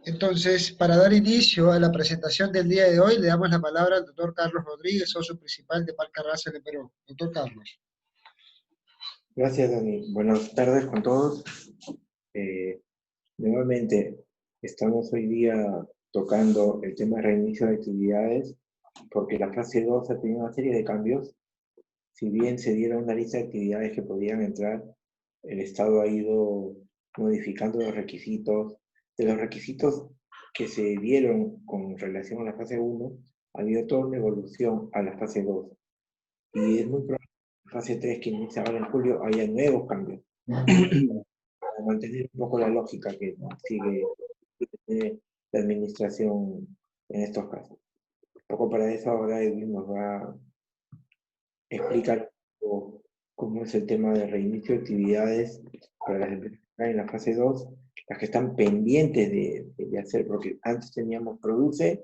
Entonces, para dar inicio a la presentación del día de hoy, le damos la palabra al doctor Carlos Rodríguez, socio principal de Parque Arrasel de Perú. Doctor Carlos. Gracias, Dani. Buenas tardes con todos. Nuevamente, estamos hoy día tocando el tema de reinicio de actividades, porque la fase 2 ha tenido una serie de cambios. Si bien se dieron una lista de actividades que podían entrar, el Estado ha ido modificando los requisitos. De los requisitos que se dieron con relación a la fase 1, ha habido toda una evolución a la fase 2. Y es muy probable que en la fase 3, que inicia ahora en julio, haya nuevos cambios. Para mantener un poco la lógica que sigue la administración en estos casos. Un poco para eso ahora Edwin nos va a explicar cómo es el tema de reinicio de actividades para las empresas que están en la fase 2, las que están pendientes de hacer, porque antes teníamos Produce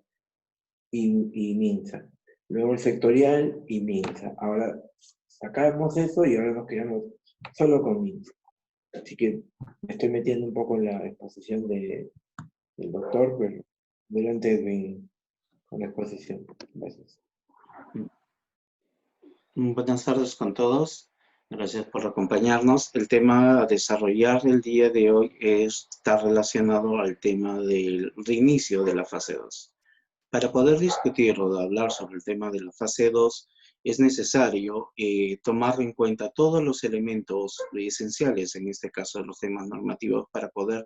y Minsa, luego el sectorial y Minsa. Ahora sacamos eso y ahora nos quedamos solo con Minsa. Así que me estoy metiendo un poco en la exposición del doctor, pero delante de con la exposición. Gracias. Buenas tardes con todos. Gracias por acompañarnos. El tema a desarrollar el día de hoy está relacionado al tema del reinicio de la fase 2. Para poder discutir o hablar sobre el tema de la fase 2, es necesario tomar en cuenta todos los elementos esenciales, en este caso los temas normativos, para poder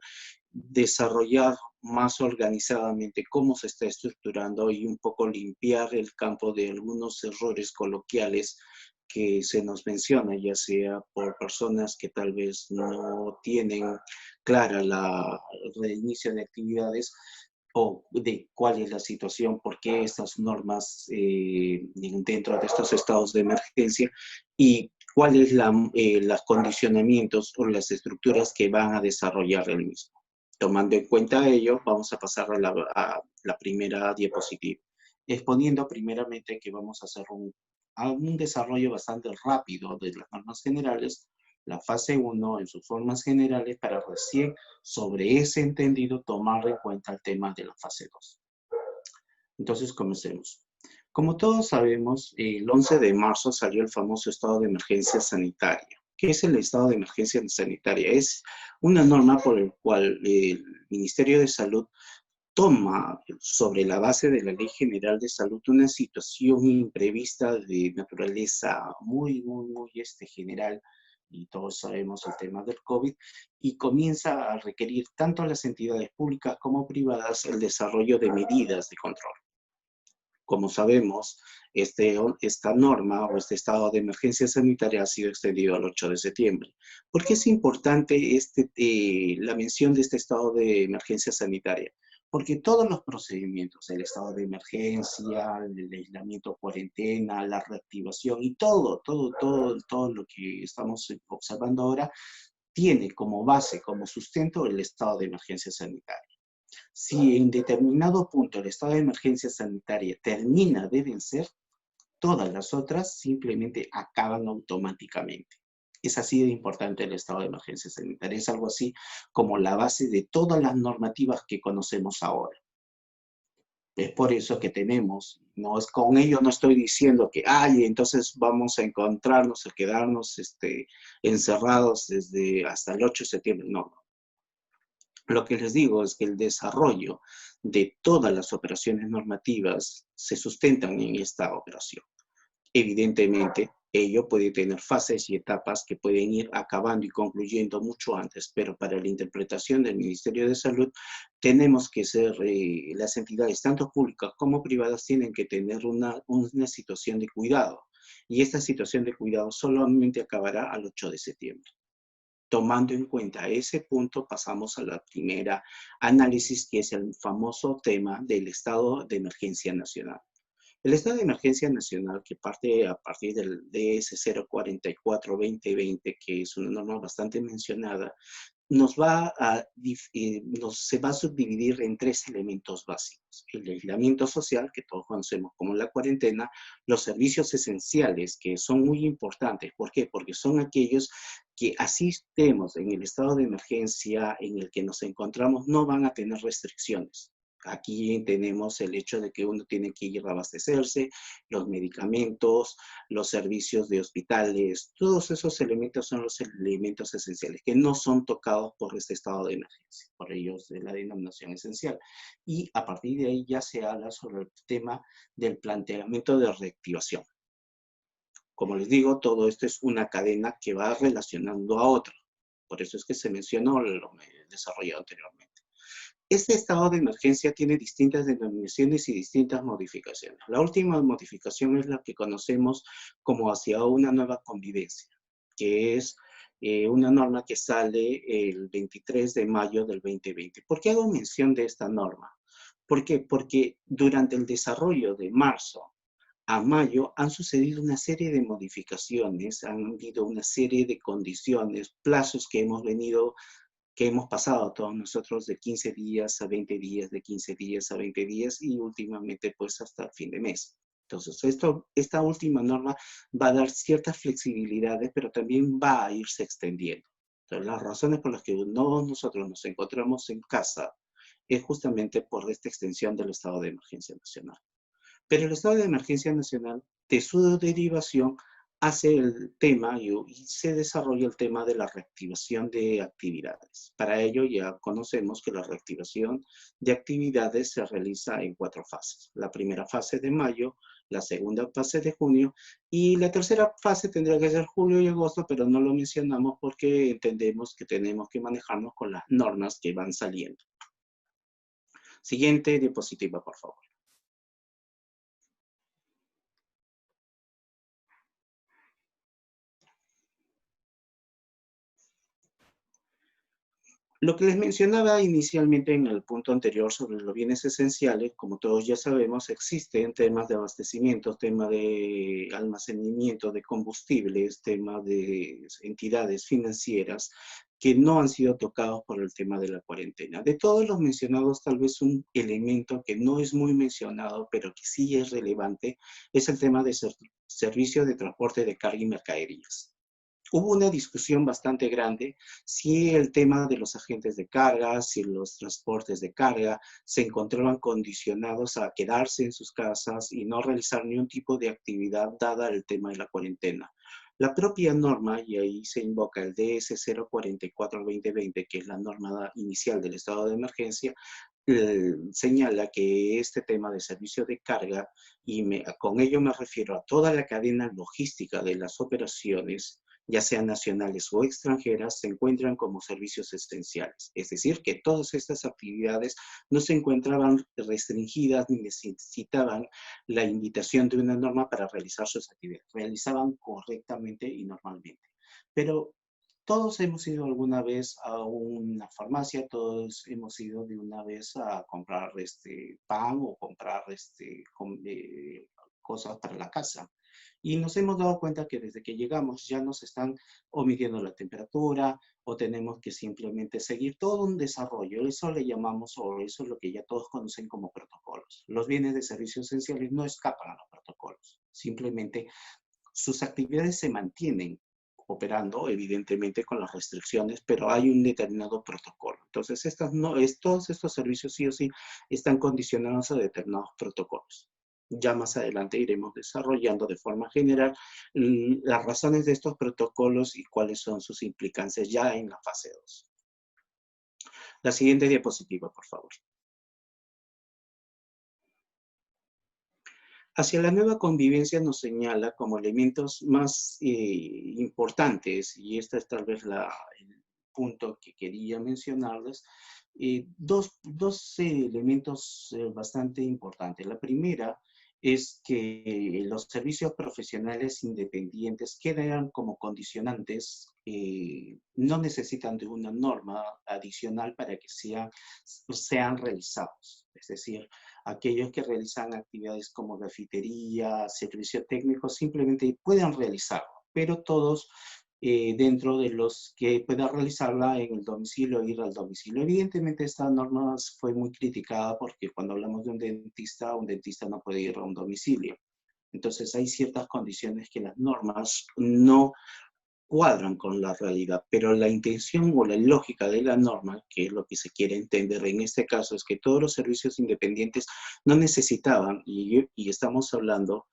desarrollar más organizadamente cómo se está estructurando y un poco limpiar el campo de algunos errores coloquiales que se nos menciona, ya sea por personas que tal vez no tienen clara la reinicio de actividades, o de cuál es la situación, por qué estas normas dentro de estos estados de emergencia y cuáles son los condicionamientos o las estructuras que van a desarrollar el mismo. Tomando en cuenta ello, vamos a pasar a la primera diapositiva, exponiendo primeramente que vamos a hacer un desarrollo bastante rápido de las normas generales, la fase 1 en sus formas generales, para recién sobre ese entendido tomar en cuenta el tema de la fase 2. Entonces, comencemos. Como todos sabemos, el 11 de marzo salió el famoso estado de emergencia sanitaria. ¿Qué es el estado de emergencia sanitaria? Es una norma por la cual el Ministerio de Salud toma sobre la base de la Ley General de Salud una situación imprevista de naturaleza muy general, y todos sabemos el tema del COVID, y comienza a requerir tanto a las entidades públicas como privadas el desarrollo de medidas de control. Como sabemos, esta norma o este estado de emergencia sanitaria ha sido extendido al 8 de septiembre. ¿Por qué es importante la mención de este estado de emergencia sanitaria? Porque todos los procedimientos, el estado de emergencia, el aislamiento, cuarentena, la reactivación y todo lo que estamos observando ahora, tiene como base, como sustento, el estado de emergencia sanitaria. Si en determinado punto el estado de emergencia sanitaria termina de vencer, todas las otras simplemente acaban automáticamente. Es así de importante el estado de emergencia sanitaria. Es algo así como la base de todas las normativas que conocemos ahora. Es por eso que tenemos, con ello no estoy diciendo que, entonces vamos a encontrarnos, a quedarnos encerrados hasta el 8 de septiembre. No. Lo que les digo es que el desarrollo de todas las operaciones normativas se sustentan en esta operación. Evidentemente, ello puede tener fases y etapas que pueden ir acabando y concluyendo mucho antes, pero para la interpretación del Ministerio de Salud tenemos que ser, las entidades tanto públicas como privadas tienen que tener una situación de cuidado, y esta situación de cuidado solamente acabará al 8 de septiembre. Tomando en cuenta ese punto, pasamos a la primera análisis, que es el famoso tema del estado de emergencia nacional. El estado de emergencia nacional, que parte a partir del DS 044-2020, que es una norma bastante mencionada, se va a subdividir en 3 elementos básicos. El aislamiento social, que todos conocemos como la cuarentena, los servicios esenciales, que son muy importantes. ¿Por qué? Porque son aquellos que así estemos en el estado de emergencia en el que nos encontramos, no van a tener restricciones. Aquí tenemos el hecho de que uno tiene que ir a abastecerse, los medicamentos, los servicios de hospitales, todos esos elementos son los elementos esenciales que no son tocados por este estado de emergencia, por ellos de la denominación esencial. Y a partir de ahí ya se habla sobre el tema del planteamiento de reactivación. Como les digo, todo esto es una cadena que va relacionando a otra. Por eso es que se mencionó lo desarrollado anteriormente. Este estado de emergencia tiene distintas denominaciones y distintas modificaciones. La última modificación es la que conocemos como hacia una nueva convivencia, que es una norma que sale el 23 de mayo del 2020. ¿Por qué hago mención de esta norma? ¿Por qué? Porque durante el desarrollo de marzo a mayo han sucedido una serie de modificaciones, han habido una serie de condiciones, plazos que hemos pasado todos nosotros de 15 días a 20 días, de 15 días a 20 días y últimamente pues hasta el fin de mes. Entonces, esta última norma va a dar ciertas flexibilidades, pero también va a irse extendiendo. Entonces, las razones por las que nosotros nos encontramos en casa es justamente por esta extensión del estado de emergencia nacional. Pero el estado de emergencia nacional, de su derivación, hace el tema y se desarrolla el tema de la reactivación de actividades. Para ello ya conocemos que la reactivación de actividades se realiza en 4 fases. La primera fase de mayo, la segunda fase de junio y la tercera fase tendría que ser julio y agosto, pero no lo mencionamos porque entendemos que tenemos que manejarnos con las normas que van saliendo. Siguiente diapositiva, por favor. Lo que les mencionaba inicialmente en el punto anterior sobre los bienes esenciales, como todos ya sabemos, existen temas de abastecimiento, temas de almacenamiento de combustibles, temas de entidades financieras que no han sido tocados por el tema de la cuarentena. De todos los mencionados, tal vez un elemento que no es muy mencionado, pero que sí es relevante, es el tema de servicio de transporte de carga y mercaderías. Hubo una discusión bastante grande si el tema de los agentes de carga, si los transportes de carga se encontraban condicionados a quedarse en sus casas y no realizar ningún tipo de actividad dada el tema de la cuarentena. La propia norma, y ahí se invoca el DS 044-2020, que es la norma inicial del estado de emergencia, señala que este tema de servicio de carga, y con ello me refiero a toda la cadena logística de las operaciones, ya sean nacionales o extranjeras, se encuentran como servicios esenciales. Es decir, que todas estas actividades no se encontraban restringidas ni necesitaban la invitación de una norma para realizar sus actividades. Realizaban correctamente y normalmente. Pero todos hemos ido alguna vez a una farmacia, todos hemos ido de una vez a comprar pan o comprar cosas para la casa. Y nos hemos dado cuenta que desde que llegamos ya nos están o midiendo la temperatura o tenemos que simplemente seguir todo un desarrollo. Eso le llamamos, o eso es lo que ya todos conocen como protocolos. Los bienes de servicios esenciales no escapan a los protocolos. Simplemente sus actividades se mantienen operando, evidentemente con las restricciones, pero hay un determinado protocolo. Entonces, todos estos servicios sí o sí están condicionados a determinados protocolos. Ya más adelante iremos desarrollando de forma general las razones de estos protocolos y cuáles son sus implicancias ya en la fase 2. La siguiente diapositiva, por favor. Hacia la nueva convivencia nos señala como elementos más importantes, y este es tal vez el punto que quería mencionarles, dos elementos bastante importantes. La primera es que los servicios profesionales independientes quedan como condicionantes, no necesitan de una norma adicional para que sean realizados. Es decir, aquellos que realizan actividades como grafitería, servicio técnico, simplemente pueden realizarlo, pero todos dentro de los que pueda realizarla en el domicilio, ir al domicilio. Evidentemente esta norma fue muy criticada porque cuando hablamos de un dentista no puede ir a un domicilio. Entonces hay ciertas condiciones que las normas no cuadran con la realidad, pero la intención o la lógica de la norma, que es lo que se quiere entender en este caso, es que todos los servicios independientes no necesitaban, y estamos hablando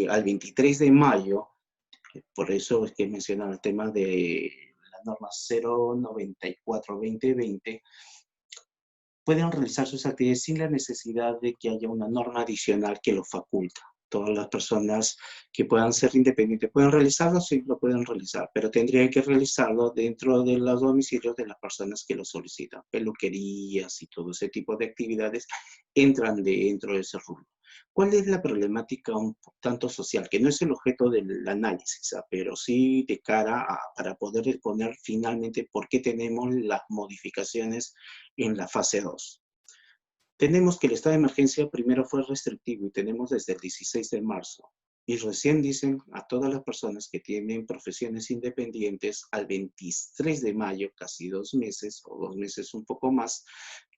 al 23 de mayo, por eso es que mencionan el tema de la norma 094-2020, pueden realizar sus actividades sin la necesidad de que haya una norma adicional que lo faculta. Todas las personas que puedan ser independientes pueden realizarlo, sí, lo pueden realizar, pero tendrían que realizarlo dentro de los domicilios de las personas que lo solicitan. Peluquerías y todo ese tipo de actividades entran dentro de ese rubro. ¿Cuál es la problemática un tanto social? Que no es el objeto del análisis, pero sí de cara a, para poder exponer finalmente por qué tenemos las modificaciones en la fase 2. Tenemos que el estado de emergencia primero fue restrictivo y tenemos desde el 16 de marzo. Y recién dicen a todas las personas que tienen profesiones independientes al 23 de mayo, casi 2 meses o 2 meses un poco más,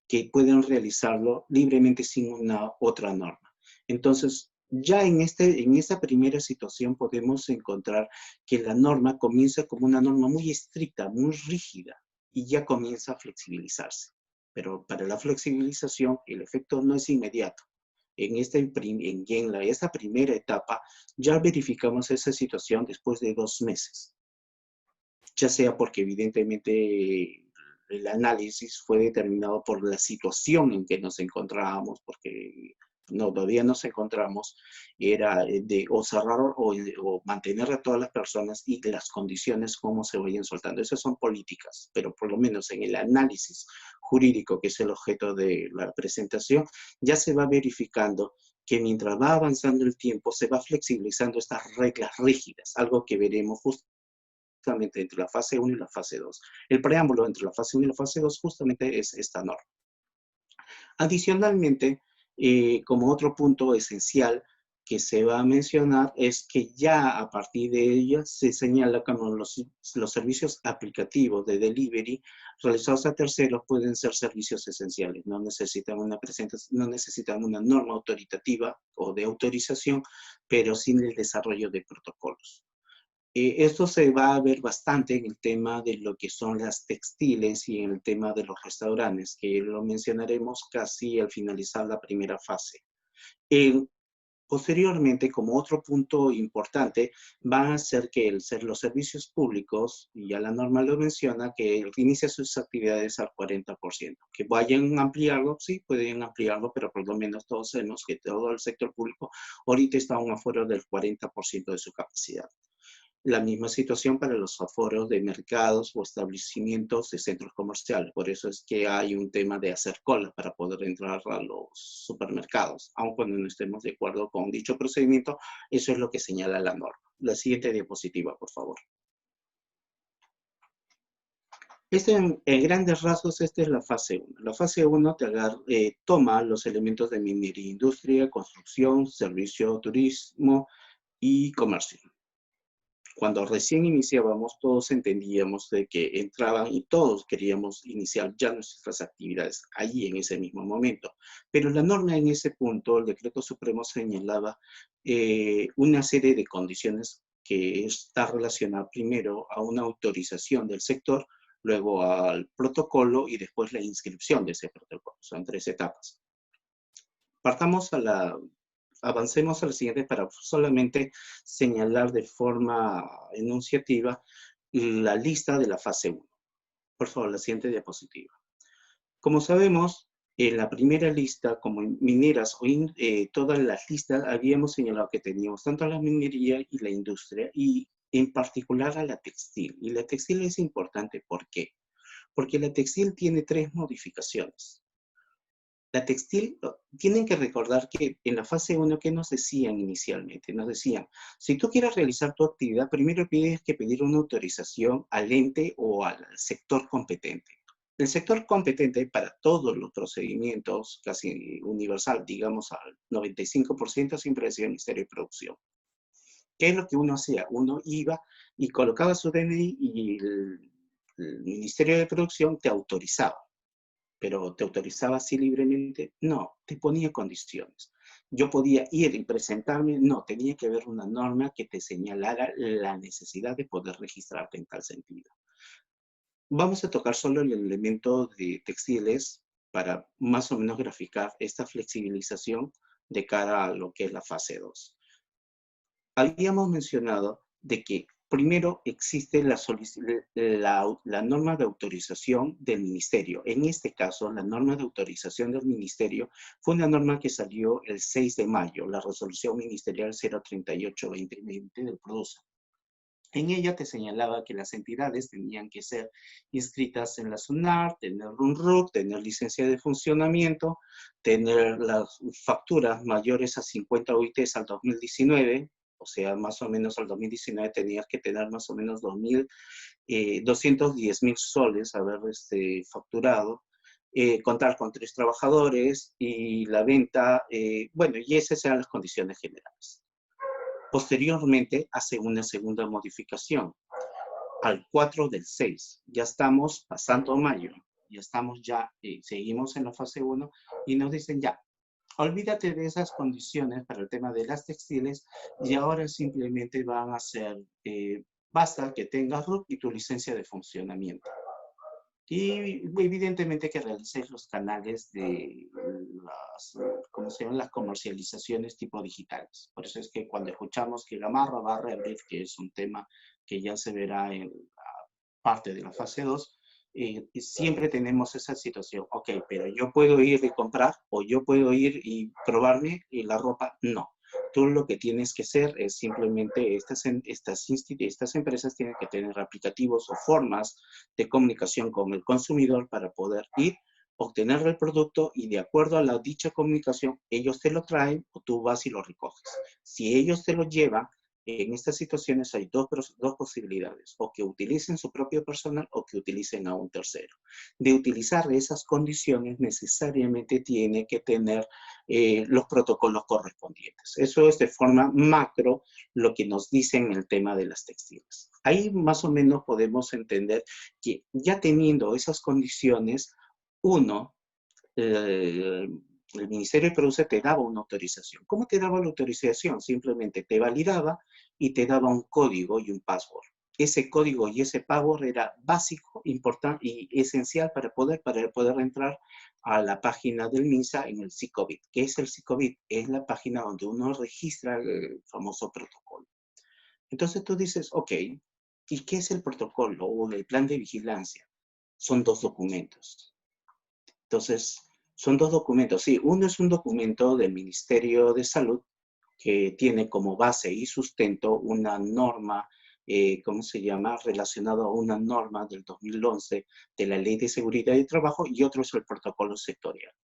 que pueden realizarlo libremente sin una otra norma. Entonces, ya en esta primera situación podemos encontrar que la norma comienza como una norma muy estricta, muy rígida, y ya comienza a flexibilizarse. Pero para la flexibilización el efecto no es inmediato. En esta primera etapa ya verificamos esa situación después de 2 meses. Ya sea porque evidentemente el análisis fue determinado por la situación en que nos encontrábamos, porque todavía nos encontramos, era de o cerrar o mantener a todas las personas y las condiciones cómo se vayan soltando. Esas son políticas, pero por lo menos en el análisis jurídico, que es el objeto de la presentación, ya se va verificando que mientras va avanzando el tiempo se va flexibilizando estas reglas rígidas, algo que veremos justamente entre la fase 1 y la fase 2. El preámbulo entre la fase 1 y la fase 2 justamente es esta norma. Adicionalmente, como otro punto esencial que se va a mencionar es que ya a partir de ella se señala como los servicios aplicativos de delivery realizados a terceros pueden ser servicios esenciales, no necesitan una norma autoritativa o de autorización, pero sin el desarrollo de protocolos. Esto se va a ver bastante en el tema de lo que son las textiles y en el tema de los restaurantes, que lo mencionaremos casi al finalizar la primera fase. Posteriormente, como otro punto importante, va a ser que los servicios públicos, y ya la norma lo menciona, que inicia sus actividades al 40%. Que vayan a ampliarlo, sí, pueden ampliarlo, pero por lo menos todos sabemos que todo el sector público ahorita está a un aforo del 40% de su capacidad. La misma situación para los aforos de mercados o establecimientos de centros comerciales. Por eso es que hay un tema de hacer cola para poder entrar a los supermercados. Aun cuando no estemos de acuerdo con dicho procedimiento, eso es lo que señala la norma. La siguiente diapositiva, por favor. En grandes rasgos, esta es la fase 1. La fase 1 toma los elementos de minería, industria, construcción, servicio, turismo y comercio. Cuando recién iniciábamos, todos entendíamos de que entraban y todos queríamos iniciar ya nuestras actividades allí en ese mismo momento. Pero la norma en ese punto, el Decreto Supremo señalaba una serie de condiciones que está relacionada primero a una autorización del sector, luego al protocolo y después la inscripción de ese protocolo. Son 3 etapas. Avancemos a la siguiente para solamente señalar de forma enunciativa la lista de la fase 1. Por favor, la siguiente diapositiva. Como sabemos, en la primera lista, como mineras, todas las listas habíamos señalado que teníamos tanto la minería y la industria, y en particular a la textil. Y la textil es importante, ¿por qué? Porque la textil tiene 3 modificaciones. La textil, tienen que recordar que en la fase 1, ¿qué nos decían inicialmente? Nos decían, si tú quieres realizar tu actividad, primero tienes que pedir una autorización al ente o al sector competente. El sector competente para todos los procedimientos, casi universal, digamos al 95%, siempre decía el Ministerio de Producción. ¿Qué es lo que uno hacía? Uno iba, y colocabas su DNI y el Ministerio de Producción te autorizaba. Pero ¿te autorizaba así libremente? No, te ponía condiciones. Yo podía ir y presentarme, no, tenía que haber una norma que te señalara la necesidad de poder registrarte en tal sentido. Vamos a tocar solo el elemento de textiles para más o menos graficar esta flexibilización de cara a lo que es la fase 2. Habíamos mencionado de que primero existe la norma de autorización del ministerio. En este caso, la norma de autorización del ministerio fue una norma que salió el 6 de mayo, la resolución ministerial 038-2020 del PRODUSA. En ella te señalaba que las entidades tenían que ser inscritas en la SUNAR, tener un RUC, tener licencia de funcionamiento, tener las facturas mayores a 50 UITs al 2019, o sea, más o menos al 2019 tenías que tener más o menos 210.000 soles haber facturado, contar con 3 trabajadores y la venta, bueno, y esas eran las condiciones generales. Posteriormente hace una segunda modificación, al 4 del 6. Ya estamos pasando mayo, ya estamos seguimos en la fase 1 y nos dicen ya, olvídate de esas condiciones para el tema de las textiles y ahora simplemente van a ser, basta que tengas RUC y tu licencia de funcionamiento. Y evidentemente que realices los canales de las comercializaciones tipo digitales. Por eso es que cuando escuchamos que Gamarra va a reabrir, que es un tema que ya se verá en la parte de la fase 2, siempre tenemos esa situación. Ok, pero yo puedo ir y comprar o yo puedo ir y probarme la ropa. No. Tú lo que tienes que hacer es simplemente, estas empresas tienen que tener aplicativos o formas de comunicación con el consumidor para poder ir, obtener el producto y de acuerdo a la dicha comunicación, ellos te lo traen o tú vas y lo recoges. Si ellos te lo llevan, en estas situaciones hay dos posibilidades, o que utilicen su propio personal o que utilicen a un tercero. De utilizar esas condiciones necesariamente tiene que tener los protocolos correspondientes. Eso es de forma macro lo que nos dicen el tema de las textiles. Ahí más o menos podemos entender que ya teniendo esas condiciones, el Ministerio de Producción te daba una autorización. ¿Cómo te daba la autorización? Simplemente te validaba y te daba un código y un password. Ese código y ese password era básico, importante y esencial para poder entrar a la página del MINSA en el SICOBIT. ¿Qué es el SICOBIT? Es la página donde uno registra el famoso protocolo. Entonces tú dices, ok, ¿y qué es el protocolo o el plan de vigilancia? Son 2 documentos. Entonces, son 2 documentos. Sí, uno es un documento del Ministerio de Salud que tiene como base y sustento una norma, ¿cómo se llama? Relacionado a una norma del 2011 de la Ley de Seguridad y Trabajo y otro es el protocolo sectorial.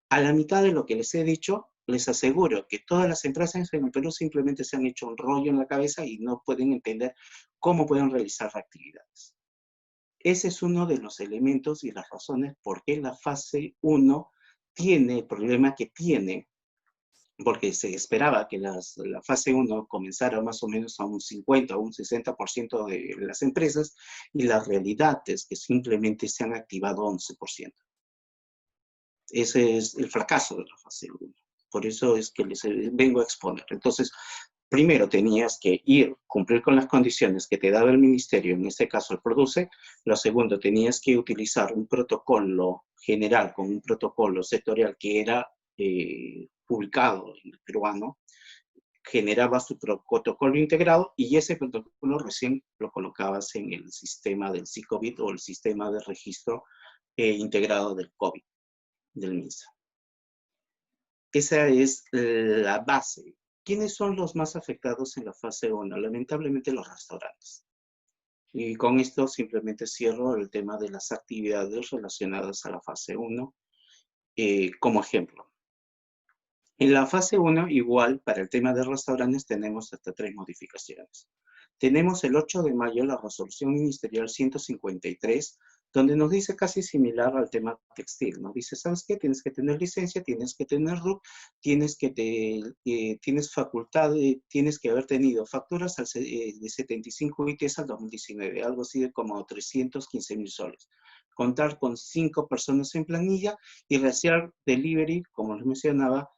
A la mitad de lo que les he dicho, les aseguro que todas las empresas en el Perú simplemente se han hecho un rollo en la cabeza y no pueden entender cómo pueden realizar actividades. Ese es uno de los elementos y las razones por qué la fase 1 tiene el problema que tiene, porque se esperaba que la fase 1 comenzara más o menos a un 50 o un 60% de las empresas, y la realidad es que simplemente se han activado 11%. Ese es el fracaso de la fase 1. Por eso es que les vengo a exponer. Entonces, primero tenías que cumplir con las condiciones que te daba el ministerio, en este caso el PRODUCE. Lo segundo, tenías que utilizar un protocolo general con un protocolo sectorial que era publicado en el peruano, generabas tu protocolo integrado y ese protocolo recién lo colocabas en el sistema del SICOBIT o el sistema de registro integrado del COVID, del MINSA. Esa es la base. ¿Quiénes son los más afectados en la fase 1? Lamentablemente los restaurantes. Y con esto simplemente cierro el tema de las actividades relacionadas a la fase 1 como ejemplo. En la fase 1, igual, para el tema de restaurantes tenemos hasta 3 modificaciones. Tenemos el 8 de mayo la resolución ministerial 153 donde nos dice casi similar al tema textil. Nos dice, ¿sabes qué? Tienes que tener licencia, tienes que tener RUC, tienes facultad, tienes que haber tenido facturas de 75 ITs al 2019, algo así de como 315.000 soles. Contar con 5 personas en planilla y realizar delivery, como les mencionaba,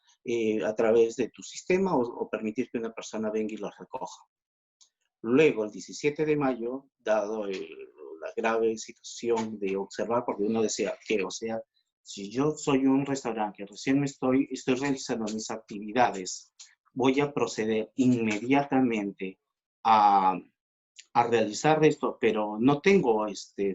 a través de tu sistema o permitir que una persona venga y los recoja. Luego, el 17 de mayo, dado la grave situación de observar, porque uno decía que, o sea, si yo soy un restaurante que recién estoy realizando mis actividades, voy a proceder inmediatamente a realizar esto, pero no tengo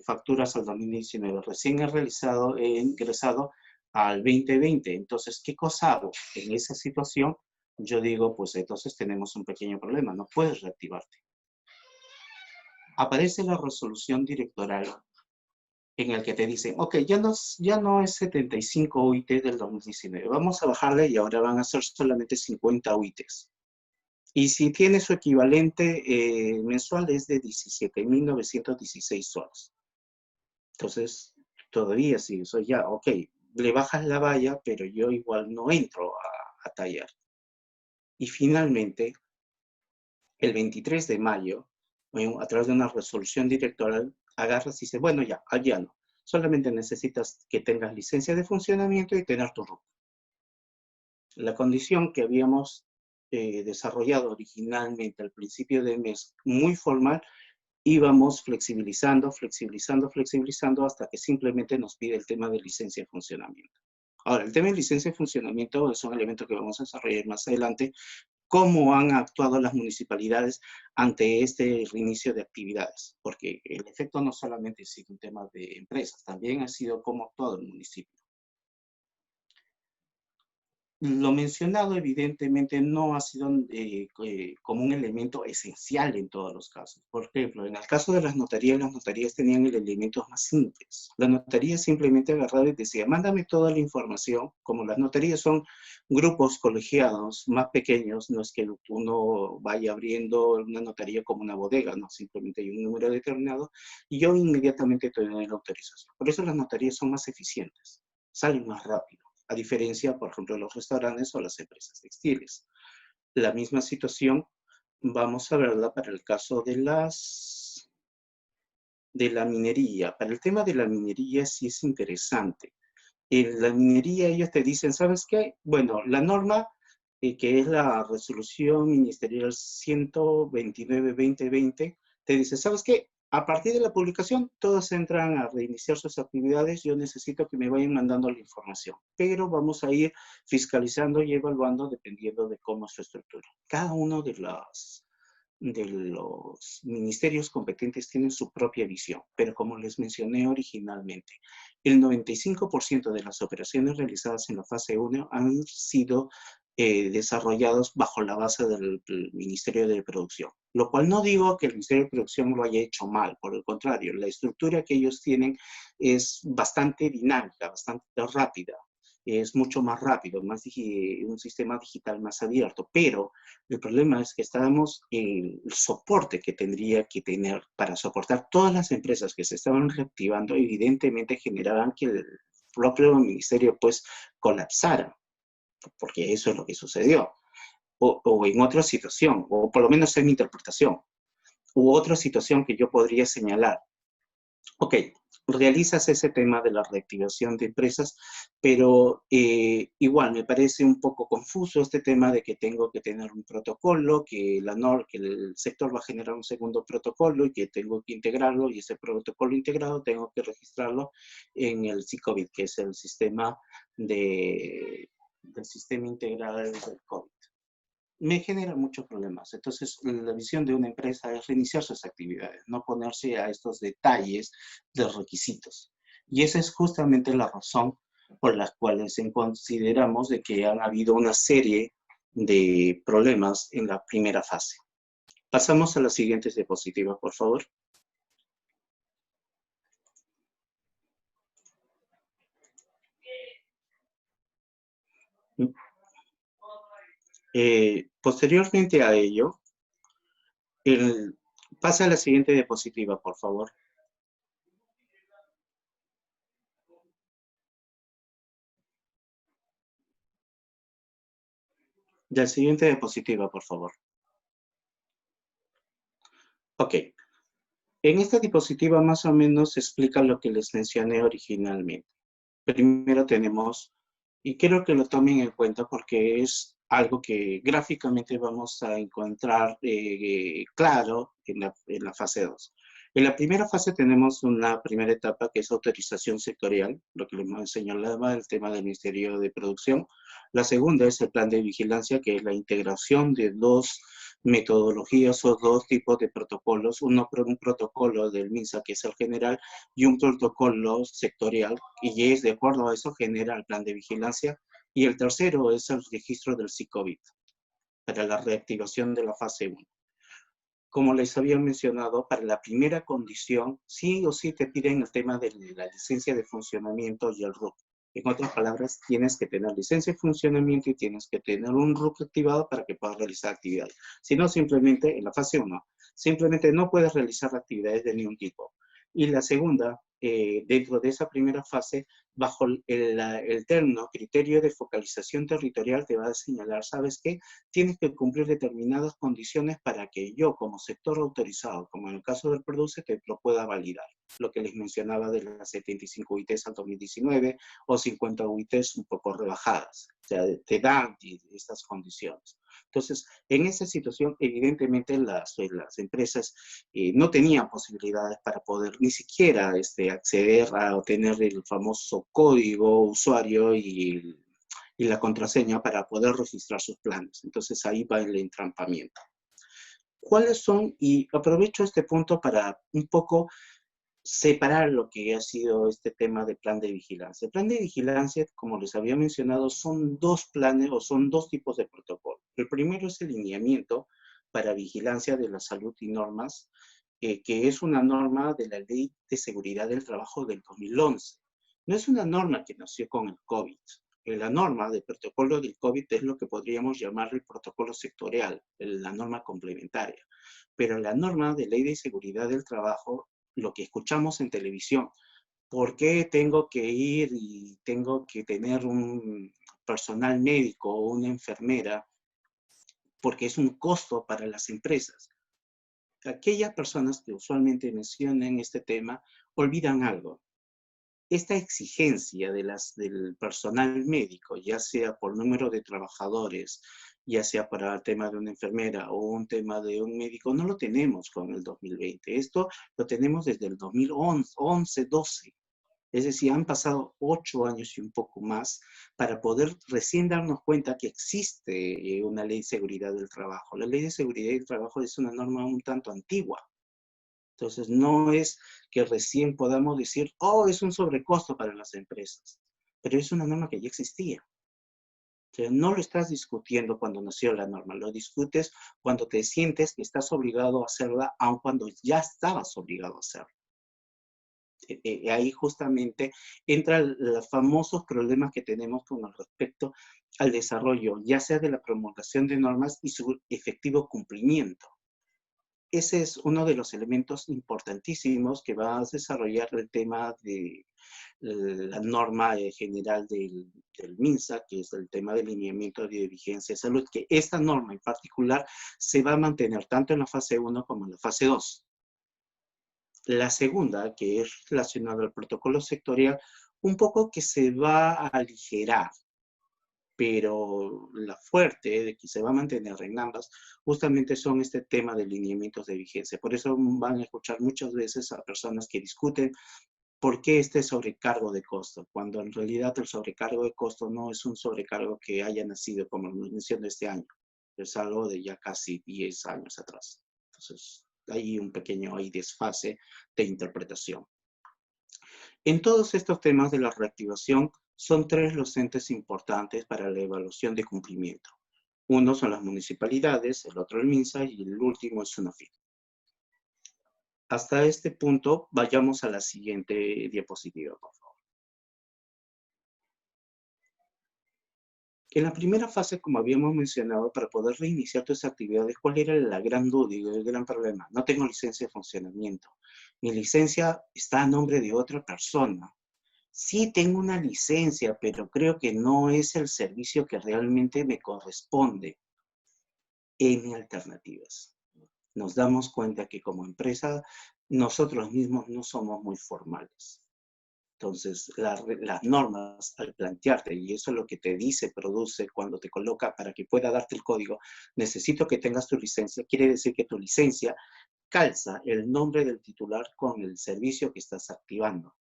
facturas al 2019, recién he ingresado al 2020, entonces, ¿qué cosa hago? En esa situación, yo digo, pues entonces tenemos un pequeño problema, no puedes reactivarte. Aparece la resolución directoral en el que te dicen, ok, ya no es 75 UITs del 2019, vamos a bajarle y ahora van a ser solamente 50 UITs. Y si tiene su equivalente mensual es de 17.916 soles. Entonces, todavía sí, eso ya, ok, le bajas la valla, pero yo igual no entro a tallar. Y finalmente, el 23 de mayo, a través de una resolución directoral, agarras y dices, bueno, ya no. Solamente necesitas que tengas licencia de funcionamiento y tener tu RUC. La condición que habíamos desarrollado originalmente al principio del mes, muy formal, íbamos flexibilizando hasta que simplemente nos pide el tema de licencia de funcionamiento. Ahora, el tema de licencia de funcionamiento es un elemento que vamos a desarrollar más adelante, cómo han actuado las municipalidades ante este reinicio de actividades, porque el efecto no solamente ha sido un tema de empresas, también ha sido cómo ha actuado el municipio. Lo mencionado evidentemente no ha sido como un elemento esencial en todos los casos. Por ejemplo, en el caso de las notarías tenían el elemento más simples. La notaría simplemente agarraba y decía, mándame toda la información. Como las notarías son grupos colegiados más pequeños, no es que uno vaya abriendo una notaría como una bodega, no, simplemente hay un número determinado y yo inmediatamente te doy la autorización. Por eso las notarías son más eficientes, salen más rápido, a diferencia, por ejemplo, de los restaurantes o las empresas textiles. La misma situación vamos a verla para el caso de la minería. Para el tema de la minería sí es interesante. En la minería ellos te dicen, ¿sabes qué? Bueno, la norma, que es la resolución ministerial 129-2020, te dice, ¿sabes qué? A partir de la publicación, todos entran a reiniciar sus actividades. Yo necesito que me vayan mandando la información, pero vamos a ir fiscalizando y evaluando dependiendo de cómo es su estructura. Cada uno de los ministerios competentes tienen su propia visión, pero como les mencioné originalmente, el 95% de las operaciones realizadas en la fase 1 han sido desarrollados bajo la base del Ministerio de Producción. Lo cual no digo que el Ministerio de Producción lo haya hecho mal, por el contrario, la estructura que ellos tienen es bastante dinámica, bastante rápida, es mucho más rápido, un sistema digital más abierto, pero el problema es que estábamos en el soporte que tendría que tener para soportar todas las empresas que se estaban reactivando, evidentemente generaban que el propio ministerio pues colapsara, porque eso es lo que sucedió. O en otra situación, o por lo menos en mi interpretación, u otra situación que yo podría señalar. Ok, realizas ese tema de la reactivación de empresas, pero igual me parece un poco confuso este tema de que tengo que tener un protocolo, que el sector va a generar un segundo protocolo y que tengo que integrarlo, y ese protocolo integrado tengo que registrarlo en el SICOVID, que es el sistema del sistema integral del COVID. Me genera muchos problemas. Entonces, la visión de una empresa es reiniciar sus actividades, no ponerse a estos detalles de requisitos. Y esa es justamente la razón por las cuales consideramos de que han habido una serie de problemas en la primera fase. Pasamos a las siguientes diapositivas, por favor. Posteriormente a ello, pasa a la siguiente diapositiva, por favor. Ya, el siguiente diapositiva, por favor. Ok. En esta diapositiva más o menos se explica lo que les mencioné originalmente. Primero tenemos, y quiero que lo tomen en cuenta porque es algo que gráficamente vamos a encontrar claro en la fase 2. En la primera fase tenemos una primera etapa que es autorización sectorial, lo que les señalaba el tema del Ministerio de Producción. La segunda es el plan de vigilancia, que es la integración de dos metodologías o dos tipos de protocolos, un protocolo del MINSA, que es el general, y un protocolo sectorial, y es de acuerdo a eso genera el plan de vigilancia. Y el tercero es el registro del SICOVID para la reactivación de la fase 1. Como les había mencionado, para la primera condición, sí o sí te piden el tema de la licencia de funcionamiento y el RUC. En otras palabras, tienes que tener licencia de funcionamiento y tienes que tener un RUC activado para que puedas realizar actividades. Si no, simplemente en la fase 1, simplemente no puedes realizar actividades de ningún tipo. Y la segunda, dentro de esa primera fase, bajo el término criterio de focalización territorial, te va a señalar, ¿sabes qué? Tienes que cumplir determinadas condiciones para que yo, como sector autorizado, como en el caso del Produce, te lo pueda validar. Lo que les mencionaba de las 75 UITs al 2019 o 50 UITs un poco rebajadas. O sea, te dan estas condiciones. Entonces, en esa situación, evidentemente, las empresas no tenían posibilidades para poder ni siquiera acceder a obtener el famoso código usuario y la contraseña para poder registrar sus planes. Entonces, ahí va el entrampamiento. ¿Cuáles son? Y aprovecho este punto para un poco separar lo que ha sido este tema de plan de vigilancia. El plan de vigilancia, como les había mencionado, son dos planes o son dos tipos de protocolo. El primero es el lineamiento para vigilancia de la salud y normas, que es una norma de la Ley de Seguridad del Trabajo del 2011. No es una norma que nació con el COVID. La norma del protocolo del COVID es lo que podríamos llamar el protocolo sectorial, la norma complementaria. Pero la norma de Ley de Seguridad del Trabajo, lo que escuchamos en televisión, ¿por qué tengo que ir y tengo que tener un personal médico o una enfermera? Porque es un costo para las empresas. Aquellas personas que usualmente mencionan este tema olvidan algo. Esta exigencia del personal médico, ya sea por número de trabajadores, ya sea para el tema de una enfermera o un tema de un médico, no lo tenemos con el 2020. Esto lo tenemos desde el 2011, 12. Es decir, han pasado 8 años y un poco más para poder recién darnos cuenta que existe una ley de seguridad del trabajo. La ley de seguridad del trabajo es una norma un tanto antigua. Entonces, no es que recién podamos decir, oh, es un sobrecosto para las empresas, pero es una norma que ya existía. O sea, no lo estás discutiendo cuando nació la norma, lo discutes cuando te sientes que estás obligado a hacerla, aun cuando ya estabas obligado a hacerla. Ahí justamente entran los famosos problemas que tenemos con respecto al desarrollo, ya sea de la promulgación de normas y su efectivo cumplimiento. Ese es uno de los elementos importantísimos que va a desarrollar el tema de la norma general del MINSA, que es el tema de lineamiento de vigencia de salud, que esta norma en particular se va a mantener tanto en la fase 1 como en la fase 2. La segunda, que es relacionada al protocolo sectorial, un poco que se va a aligerar, pero la fuerte de que se va a mantener en ambas, justamente son este tema de lineamientos de vigencia. Por eso van a escuchar muchas veces a personas que discuten por qué este sobrecargo de costo, cuando en realidad el sobrecargo de costo no es un sobrecargo que haya nacido, como lo mencioné este año, es algo de ya casi 10 años atrás. Entonces, hay un pequeño desfase de interpretación. En todos estos temas de la reactivación, son 3 los entes importantes para la evaluación de cumplimiento. Uno son las municipalidades, el otro el MINSA y el último es SUNAFIT. Hasta este punto, vayamos a la siguiente diapositiva, por favor. En la primera fase, como habíamos mencionado, para poder reiniciar tus actividades, ¿cuál era la gran duda y el gran problema? No tengo licencia de funcionamiento. Mi licencia está a nombre de otra persona. Sí tengo una licencia, pero creo que no es el servicio que realmente me corresponde. N alternativas. Nos damos cuenta que como empresa nosotros mismos no somos muy formales. Entonces, las normas al plantearte, y eso es lo que te dice, produce cuando te coloca para que pueda darte el código, necesito que tengas tu licencia, quiere decir que tu licencia calza el nombre del titular con el servicio que estás activando.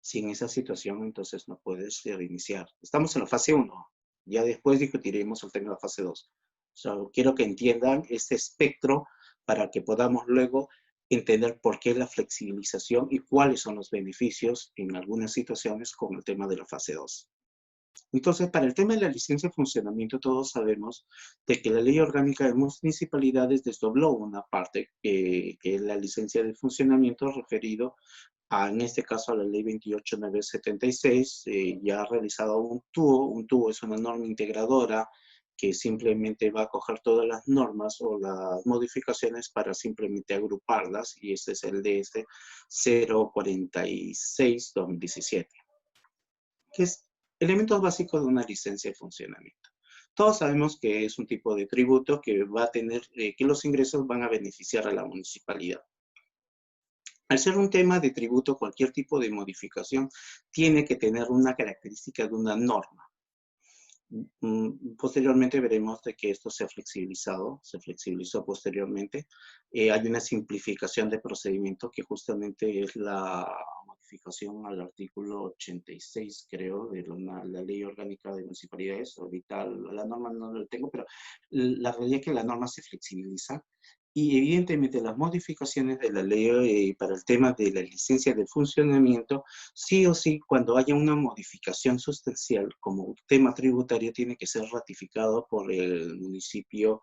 Si en esa situación, entonces no puedes reiniciar. Estamos en la fase 1, ya después discutiremos el tema de la fase 2. Quiero que entiendan este espectro para que podamos luego entender por qué la flexibilización y cuáles son los beneficios en algunas situaciones con el tema de la fase 2. Entonces, para el tema de la licencia de funcionamiento, todos sabemos de que la Ley Orgánica de Municipalidades desdobló una parte que es la licencia de funcionamiento referido en este caso a la Ley 28976, ya ha realizado un TUO. Un TUO es una norma integradora que simplemente va a coger todas las normas o las modificaciones para simplemente agruparlas, y este es el DS 046-2017, que es elementos básicos de una licencia de funcionamiento. Todos sabemos que es un tipo de tributo que va a tener, que los ingresos van a beneficiar a la municipalidad. Al ser un tema de tributo, cualquier tipo de modificación tiene que tener una característica de una norma. Posteriormente veremos de que esto se ha flexibilizado, se flexibilizó posteriormente. Hay una simplificación de procedimiento que justamente es la modificación al artículo 86, creo, de la Ley Orgánica de Municipalidades. Ahorita la norma no la tengo, pero la realidad es que la norma se flexibiliza. Y evidentemente las modificaciones de la ley para el tema de la licencia de funcionamiento, sí o sí, cuando haya una modificación sustancial como tema tributario, tiene que ser ratificado por el municipio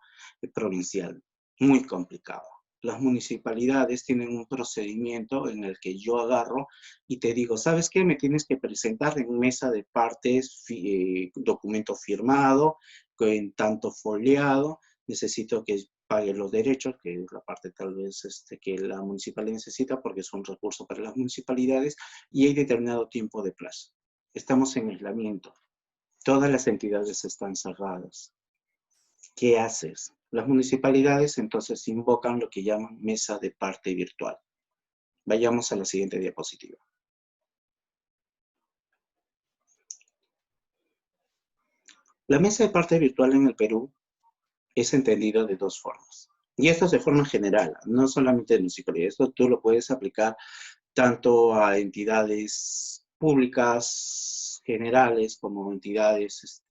provincial. Muy complicado. Las municipalidades tienen un procedimiento en el que yo agarro y te digo, ¿sabes qué? Me tienes que presentar en mesa de partes documento firmado, en tanto foliado, necesito que pague los derechos, que es la parte tal vez que la municipalidad necesita porque es un recurso para las municipalidades, y hay determinado tiempo de plazo. Estamos en aislamiento. Todas las entidades están cerradas. ¿Qué haces? Las municipalidades entonces invocan lo que llaman mesa de parte virtual. Vayamos a la siguiente diapositiva. La mesa de parte virtual en el Perú es entendida de dos formas. Y esto es de forma general, no solamente de municipalidad. Esto tú lo puedes aplicar tanto a entidades públicas generales como entidades,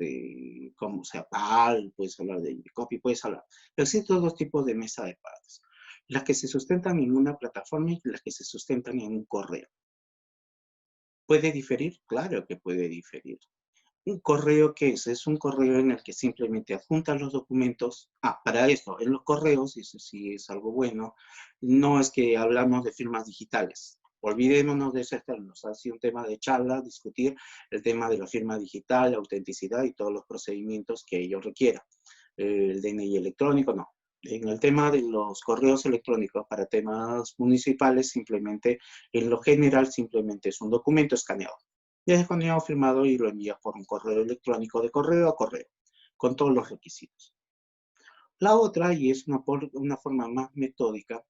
como sea PAL, puedes hablar de Indecopi, puedes hablar. Existen dos tipos de mesa de partes. Las que se sustentan en una plataforma y las que se sustentan en un correo. ¿Puede diferir? Claro que puede diferir. ¿Un correo qué es? Es un correo en el que simplemente adjuntas los documentos. Para esto, en los correos, y eso sí es algo bueno, no es que hablamos de firmas digitales. Olvidémonos de esos términos. Ha sido un tema de charla, discutir el tema de la firma digital, la autenticidad y todos los procedimientos que ello requiera. El DNI electrónico, no. En el tema de los correos electrónicos para temas municipales, simplemente, en lo general, simplemente es un documento escaneado. Ya es escaneado, firmado y lo envías por un correo electrónico de correo a correo, con todos los requisitos. La otra, y es una forma más metódica,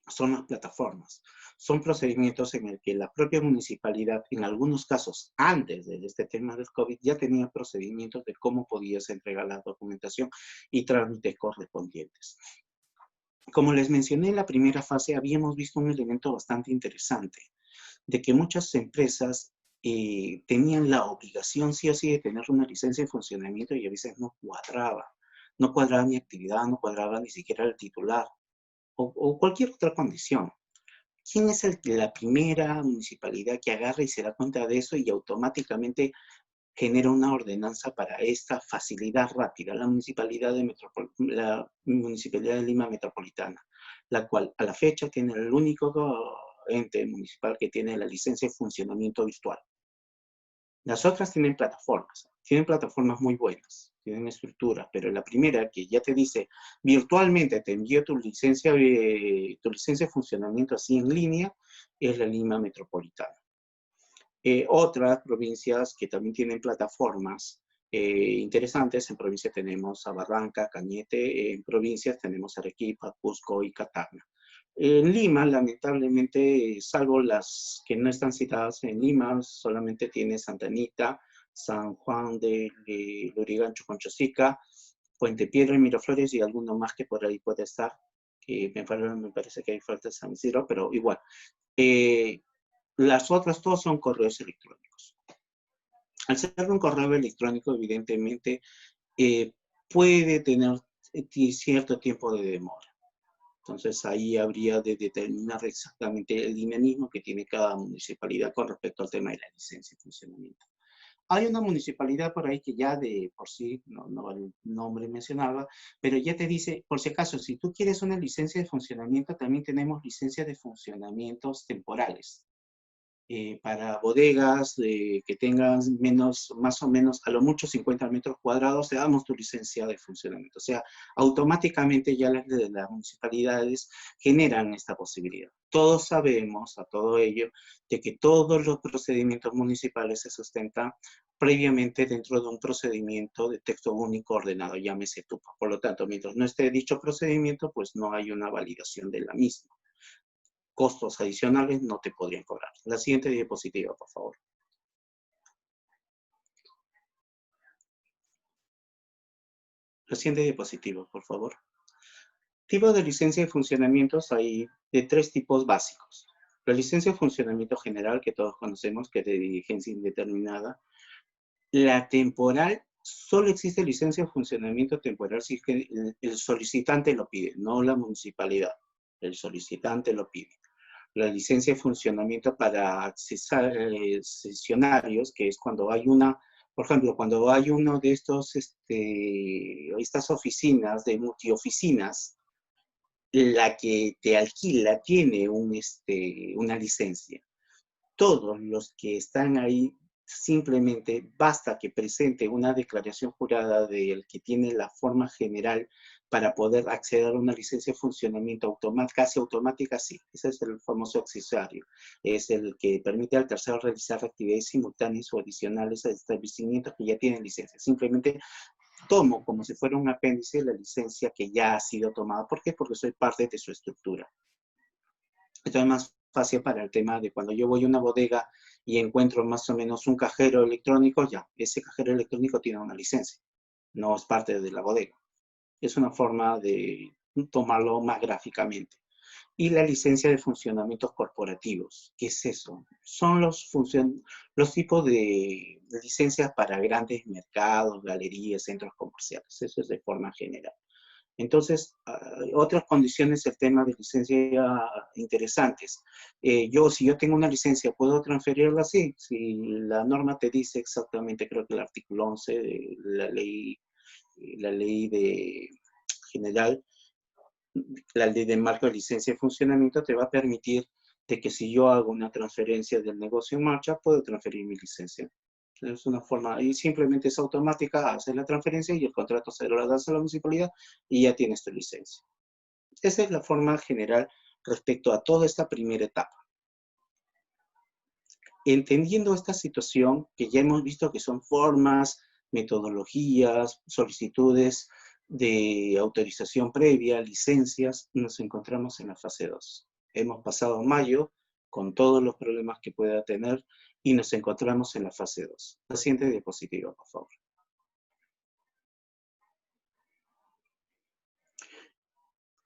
son las plataformas. Son procedimientos en el que la propia municipalidad, en algunos casos, antes de este tema del COVID, ya tenía procedimientos de cómo podías entregar la documentación y trámites correspondientes. Como les mencioné en la primera fase, habíamos visto un elemento bastante interesante, de que muchas empresas tenían la obligación sí o sí de tener una licencia de funcionamiento y a veces no cuadraba. No cuadraba mi actividad, no cuadraba ni siquiera el titular o cualquier otra condición. ¿Quién es la primera municipalidad que agarra y se da cuenta de eso y automáticamente genera una ordenanza para esta facilidad rápida? La Municipalidad de Lima Metropolitana, la cual a la fecha tiene el único ente municipal que tiene la licencia de funcionamiento virtual. Las otras tienen plataformas muy buenas, tienen estructura, pero la primera que ya te dice virtualmente te envío tu licencia de funcionamiento así en línea es la Lima Metropolitana. Otras provincias que también tienen plataformas interesantes, en provincia tenemos a Barranca, Cañete, en provincias tenemos Arequipa, Cusco y Catacna. En Lima, lamentablemente, salvo las que no están citadas en Lima, solamente tiene Santa Anita, San Juan de Lurigancho con Chosica, Puente Piedra y Miraflores y alguno más que por ahí puede estar, que me parece que hay falta San Isidro, pero igual. Las otras todas son correos electrónicos. Al ser un correo electrónico, evidentemente, puede tener cierto tiempo de demora. Entonces, ahí habría de determinar exactamente el dinamismo que tiene cada municipalidad con respecto al tema de la licencia de funcionamiento. Hay una municipalidad por ahí que ya de por sí, no el nombre mencionaba, pero ya te dice, por si acaso, si tú quieres una licencia de funcionamiento, también tenemos licencias de funcionamientos temporales. Para bodegas que tengan más o menos, a lo mucho 50 metros cuadrados, te damos tu licencia de funcionamiento. O sea, automáticamente ya las municipalidades generan esta posibilidad. Todos sabemos, a todo ello, de que todos los procedimientos municipales se sustentan previamente dentro de un procedimiento de texto único ordenado, llámese TUPA. Por lo tanto, mientras no esté dicho procedimiento, pues no hay una validación de la misma. Costos adicionales no te podrían cobrar. La siguiente diapositiva, por favor. La siguiente diapositiva, por favor. Tipo de licencia de funcionamientos hay de 3 tipos básicos. La licencia de funcionamiento general, que todos conocemos, que es de vigencia indeterminada. La temporal, solo existe licencia de funcionamiento temporal si es que el solicitante lo pide, no la municipalidad. El solicitante lo pide. La licencia de funcionamiento para accesar sesionarios, que es cuando hay por ejemplo, cuando hay uno de estas oficinas de multioficinas, la que te alquila tiene una licencia. Todos los que están ahí, simplemente basta que presente una declaración jurada del que tiene la forma general para poder acceder a una licencia de funcionamiento casi automática, sí. Ese es el famoso accesorio. Es el que permite al tercero realizar actividades simultáneas o adicionales a establecimientos que ya tienen licencia. Simplemente tomo como si fuera un apéndice la licencia que ya ha sido tomada. ¿Por qué? Porque soy parte de su estructura. Esto es más fácil para el tema de cuando yo voy a una bodega y encuentro más o menos un cajero electrónico, ya, ese cajero electrónico tiene una licencia, no es parte de la bodega. Es una forma de tomarlo más gráficamente. Y la licencia de funcionamientos corporativos, ¿qué es eso? Son los tipos de licencias para grandes mercados, galerías, centros comerciales. Eso es de forma general. Entonces, otras condiciones del tema de licencia interesantes. Si yo tengo una licencia, ¿puedo transferirla? Sí. Si la norma te dice exactamente, creo que el artículo 11 de la ley general, la ley de marco de licencia de funcionamiento te va a permitir de que si yo hago una transferencia del negocio en marcha, puedo transferir mi licencia. Es una forma, y simplemente es automática, hacer la transferencia y el contrato se lo das a la municipalidad y ya tienes tu licencia. Esa es la forma general respecto a toda esta primera etapa. Entendiendo esta situación, que ya hemos visto que son formas, metodologías, solicitudes de autorización previa, licencias, nos encontramos en la fase 2. Hemos pasado mayo con todos los problemas que pueda tener y nos encontramos en la fase 2. La siguiente diapositiva, por favor.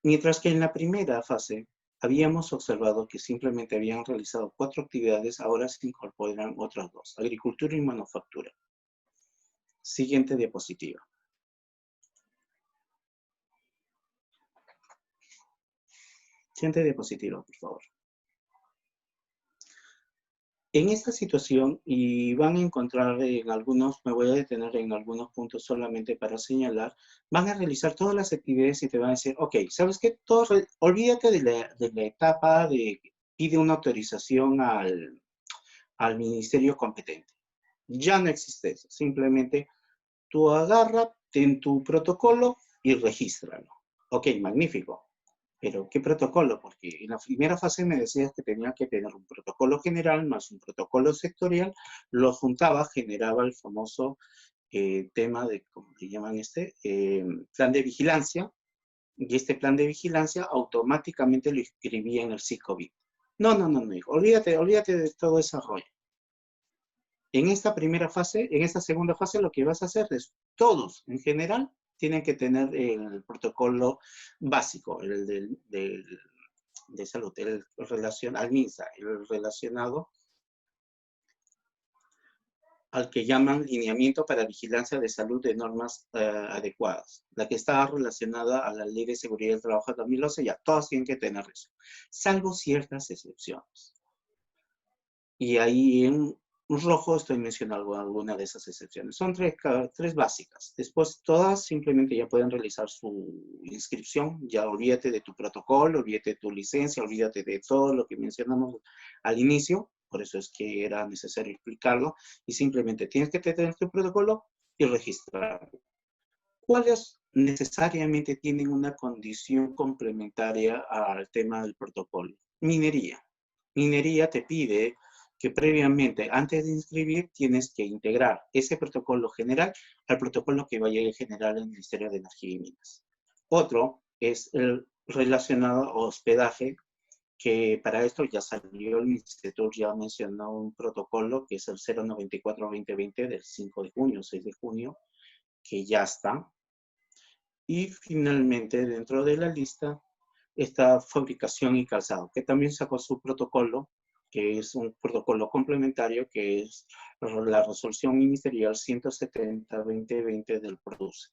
Mientras que en la primera fase habíamos observado que simplemente habían realizado 4 actividades, ahora se incorporan otras 2, agricultura y manufactura. Siguiente diapositiva. Siguiente diapositiva, por favor. En esta situación, y van a encontrar en algunos, me voy a detener en algunos puntos solamente para señalar, van a realizar todas las actividades y te van a decir, ok, ¿sabes qué? Olvídate de la etapa de pide una autorización al ministerio competente. Ya no existe eso. Simplemente tú agarra, ten tu protocolo y regístralo. Ok, magnífico. Pero, ¿qué protocolo? Porque en la primera fase me decías que tenía que tener un protocolo general más un protocolo sectorial, lo juntaba, generaba el famoso tema de, ¿cómo le llaman este? Plan de vigilancia, y este plan de vigilancia automáticamente lo inscribía en el SICOBIT. No, hijo, olvídate de todo ese rollo. En esta primera fase, en esta segunda fase, lo que vas a hacer es, todos en general tienen que tener el protocolo básico, el de salud, el al MINSA, el relacionado al que llaman lineamiento para vigilancia de salud de normas adecuadas, la que está relacionada a la Ley de Seguridad del Trabajo de 2011, ya todos tienen que tener eso, salvo ciertas excepciones. Y ahí en rojo estoy mencionando alguna de esas excepciones. Son tres básicas. Después todas simplemente ya pueden realizar su inscripción. Ya olvídate de tu protocolo, olvídate de tu licencia, olvídate de todo lo que mencionamos al inicio. Por eso es que era necesario explicarlo. Y simplemente tienes que tener tu protocolo y registrarlo. ¿Cuáles necesariamente tienen una condición complementaria al tema del protocolo? Minería. Minería te pide que previamente, antes de inscribir, tienes que integrar ese protocolo general al protocolo que vaya a generar el Ministerio de Energía y Minas. Otro es el relacionado a hospedaje, que para esto ya salió el Instituto, ya mencionó un protocolo que es el 094-2020 del 5 de junio, 6 de junio, que ya está. Y finalmente, dentro de la lista, está fabricación y calzado, que también sacó su protocolo, que es un protocolo complementario, que es la resolución ministerial 170-2020 del PRODUCE.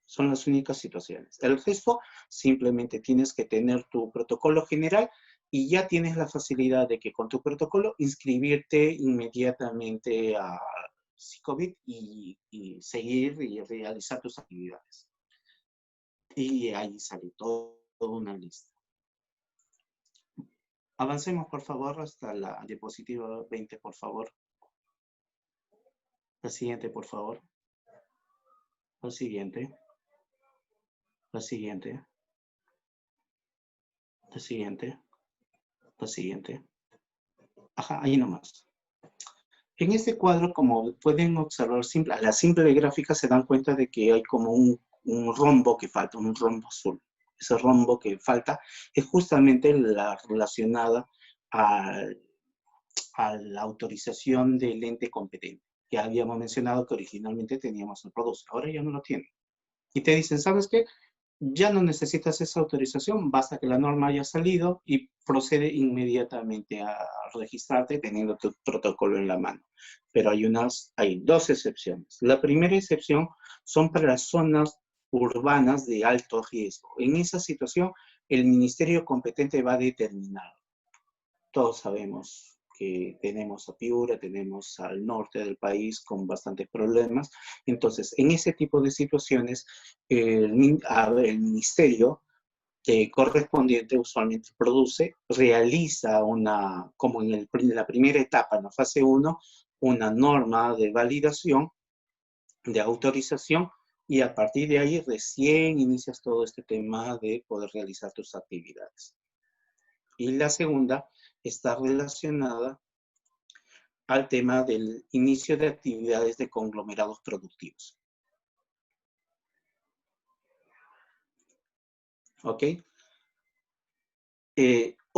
Son las únicas situaciones. El resto, simplemente tienes que tener tu protocolo general y ya tienes la facilidad de que con tu protocolo inscribirte inmediatamente a SICOBIT y seguir y realizar tus actividades. Y ahí sale toda una lista. Avancemos, por favor, hasta la diapositiva 20, por favor. La siguiente, por favor. La siguiente. La siguiente. La siguiente. La siguiente. Ajá, ahí nomás. En este cuadro, como pueden observar, a la simple gráfica se dan cuenta de que hay como un rombo que falta, un rombo azul. Ese rombo que falta es justamente la relacionada a la autorización del ente competente. Ya habíamos mencionado que originalmente teníamos el PRODUCE, ahora ya no lo tiene. Y te dicen, ¿sabes qué? Ya no necesitas esa autorización, basta que la norma haya salido y procede inmediatamente a registrarte teniendo tu protocolo en la mano. Pero hay dos excepciones. La primera excepción son para las zonas urbanas de alto riesgo. En esa situación, el ministerio competente va a determinar. Todos sabemos que tenemos a Piura, tenemos al norte del país con bastantes problemas. Entonces, en ese tipo de situaciones, el ministerio correspondiente usualmente realiza como en la primera etapa, en la fase 1, una norma de validación, de autorización, y a partir de ahí recién inicias todo este tema de poder realizar tus actividades. Y la segunda está relacionada al tema del inicio de actividades de conglomerados productivos. ¿Ok?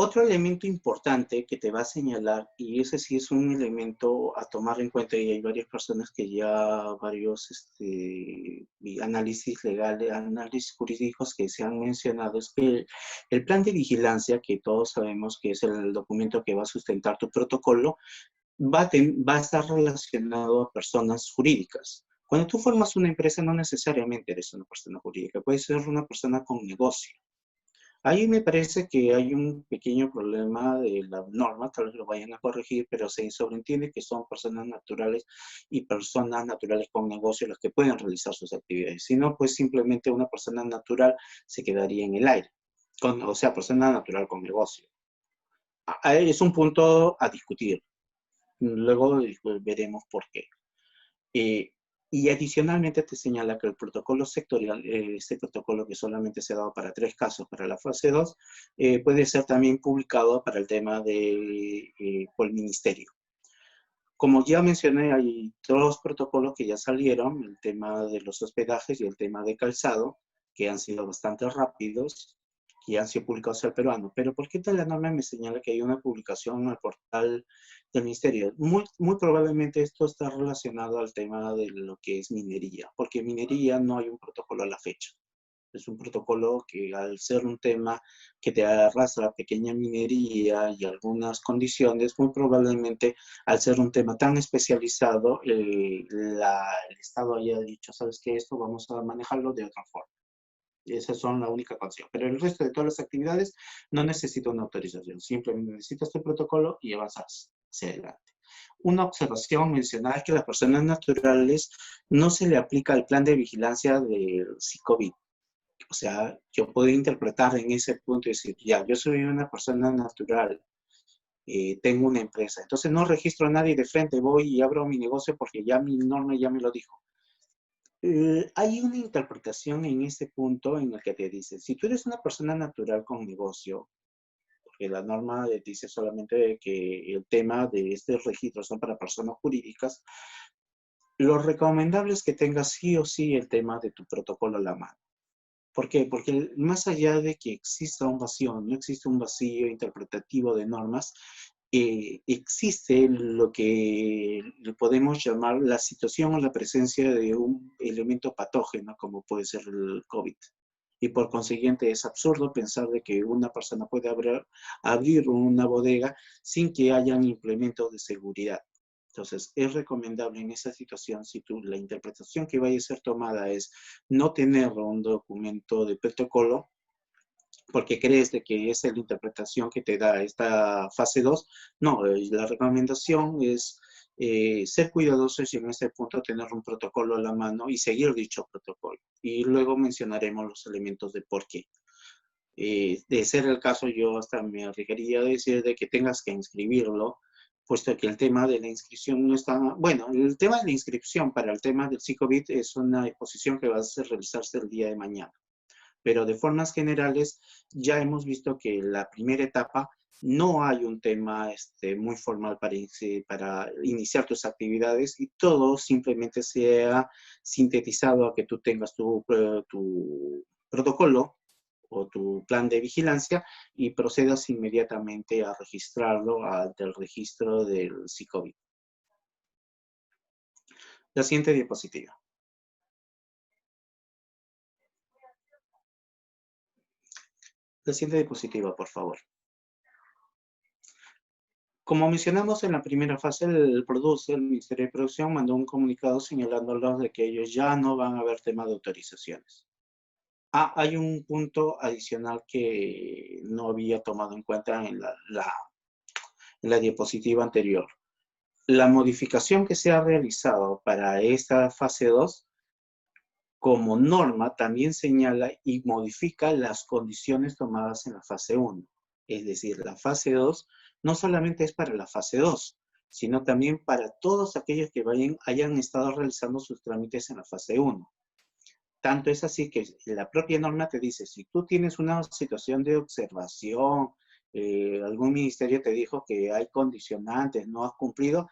Otro elemento importante que te va a señalar, y ese sí es un elemento a tomar en cuenta, y hay varias personas que ya, varios análisis legales, análisis jurídicos que se han mencionado, es que el plan de vigilancia, que todos sabemos que es el documento que va a sustentar tu protocolo, va a estar relacionado a personas jurídicas. Cuando tú formas una empresa, no necesariamente eres una persona jurídica, puedes ser una persona con negocio. Ahí me parece que hay un pequeño problema de la norma, tal vez lo vayan a corregir, pero se sobreentiende que son personas naturales y personas naturales con negocio las que pueden realizar sus actividades. Si no, pues simplemente una persona natural se quedaría en el aire, o sea, persona natural con negocio. Es un punto a discutir. Luego veremos por qué. Y adicionalmente te señala que el protocolo sectorial, este protocolo que solamente se ha dado para 3 casos para la fase 2, puede ser también publicado para el tema por el ministerio. Como ya mencioné, hay 2 protocolos que ya salieron, el tema de los hospedajes y el tema de calzado, que han sido bastante rápidos, que han sido publicados al peruano. Pero ¿por qué tal la norma me señala que hay una publicación en el portal del ministerio? Muy probablemente esto está relacionado al tema de lo que es minería, porque minería no hay un protocolo a la fecha. Es un protocolo que, al ser un tema que te arrastra pequeña minería y algunas condiciones, muy probablemente al ser un tema tan especializado, el Estado haya dicho, ¿sabes qué? Esto vamos a manejarlo de otra forma. Esas son la única condición. Pero el resto de todas las actividades no necesita una autorización. Simplemente necesitas tu protocolo y avanzas hacia adelante. Una observación mencionada es que a las personas naturales no se le aplica el plan de vigilancia del SICOVID. O sea, yo puedo interpretar en ese punto y decir, ya, yo soy una persona natural, tengo una empresa, entonces no registro a nadie de frente, voy y abro mi negocio porque ya mi norma ya me lo dijo. Hay una interpretación en ese punto en el que te dice, si tú eres una persona natural con negocio, porque la norma dice solamente que el tema de este registro son para personas jurídicas, lo recomendable es que tengas sí o sí el tema de tu protocolo a la mano. ¿Por qué? Porque más allá de que exista un vacío, no existe un vacío interpretativo de normas, existe lo que podemos llamar la situación o la presencia de un elemento patógeno, como puede ser el COVID. Y por consiguiente es absurdo pensar de que una persona puede abrir una bodega sin que hayan implementos de seguridad. Entonces, es recomendable en esa situación, si la interpretación que vaya a ser tomada es no tener un documento de protocolo, porque crees de que esa es la interpretación que te da esta fase 2, no, la recomendación es ser cuidadosos y en este punto tener un protocolo a la mano y seguir dicho protocolo. Y luego mencionaremos los elementos de por qué. De ser el caso, yo hasta me arriesgaría a decir de que tengas que inscribirlo, puesto que el tema de la inscripción no está... Bueno, el tema de la inscripción para el tema del SICOVID es una exposición que va a realizarse el día de mañana. Pero de formas generales, ya hemos visto que en la primera etapa no hay un tema muy formal para iniciar tus actividades y todo simplemente se ha sintetizado a que tú tengas tu protocolo o tu plan de vigilancia y procedas inmediatamente a registrarlo ante el registro del SICOVID. La siguiente diapositiva. La siguiente diapositiva, por favor. Como mencionamos en la primera fase, el Ministerio de Producción mandó un comunicado señalándolos de que ellos ya no van a haber tema de autorizaciones. Hay un punto adicional que no había tomado en cuenta en la diapositiva anterior. La modificación que se ha realizado para esta fase 2, como norma, también señala y modifica las condiciones tomadas en la fase 1. Es decir, la fase 2 no solamente es para la fase 2, sino también para todos aquellos que hayan estado realizando sus trámites en la fase 1. Tanto es así que la propia norma te dice, si tú tienes una situación de observación, algún ministerio te dijo que hay condicionantes, no has cumplido,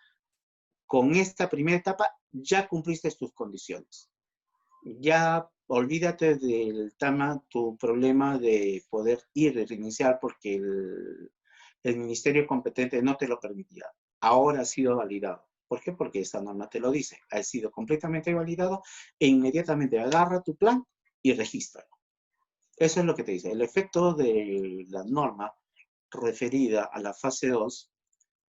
con esta primera etapa ya cumpliste tus condiciones. Ya olvídate del tema, tu problema de poder ir y reiniciar porque el ministerio competente no te lo permitía. Ahora ha sido validado. ¿Por qué? Porque esta norma te lo dice. Ha sido completamente validado e inmediatamente agarra tu plan y regístralo. Eso es lo que te dice. El efecto de la norma referida a la fase 2,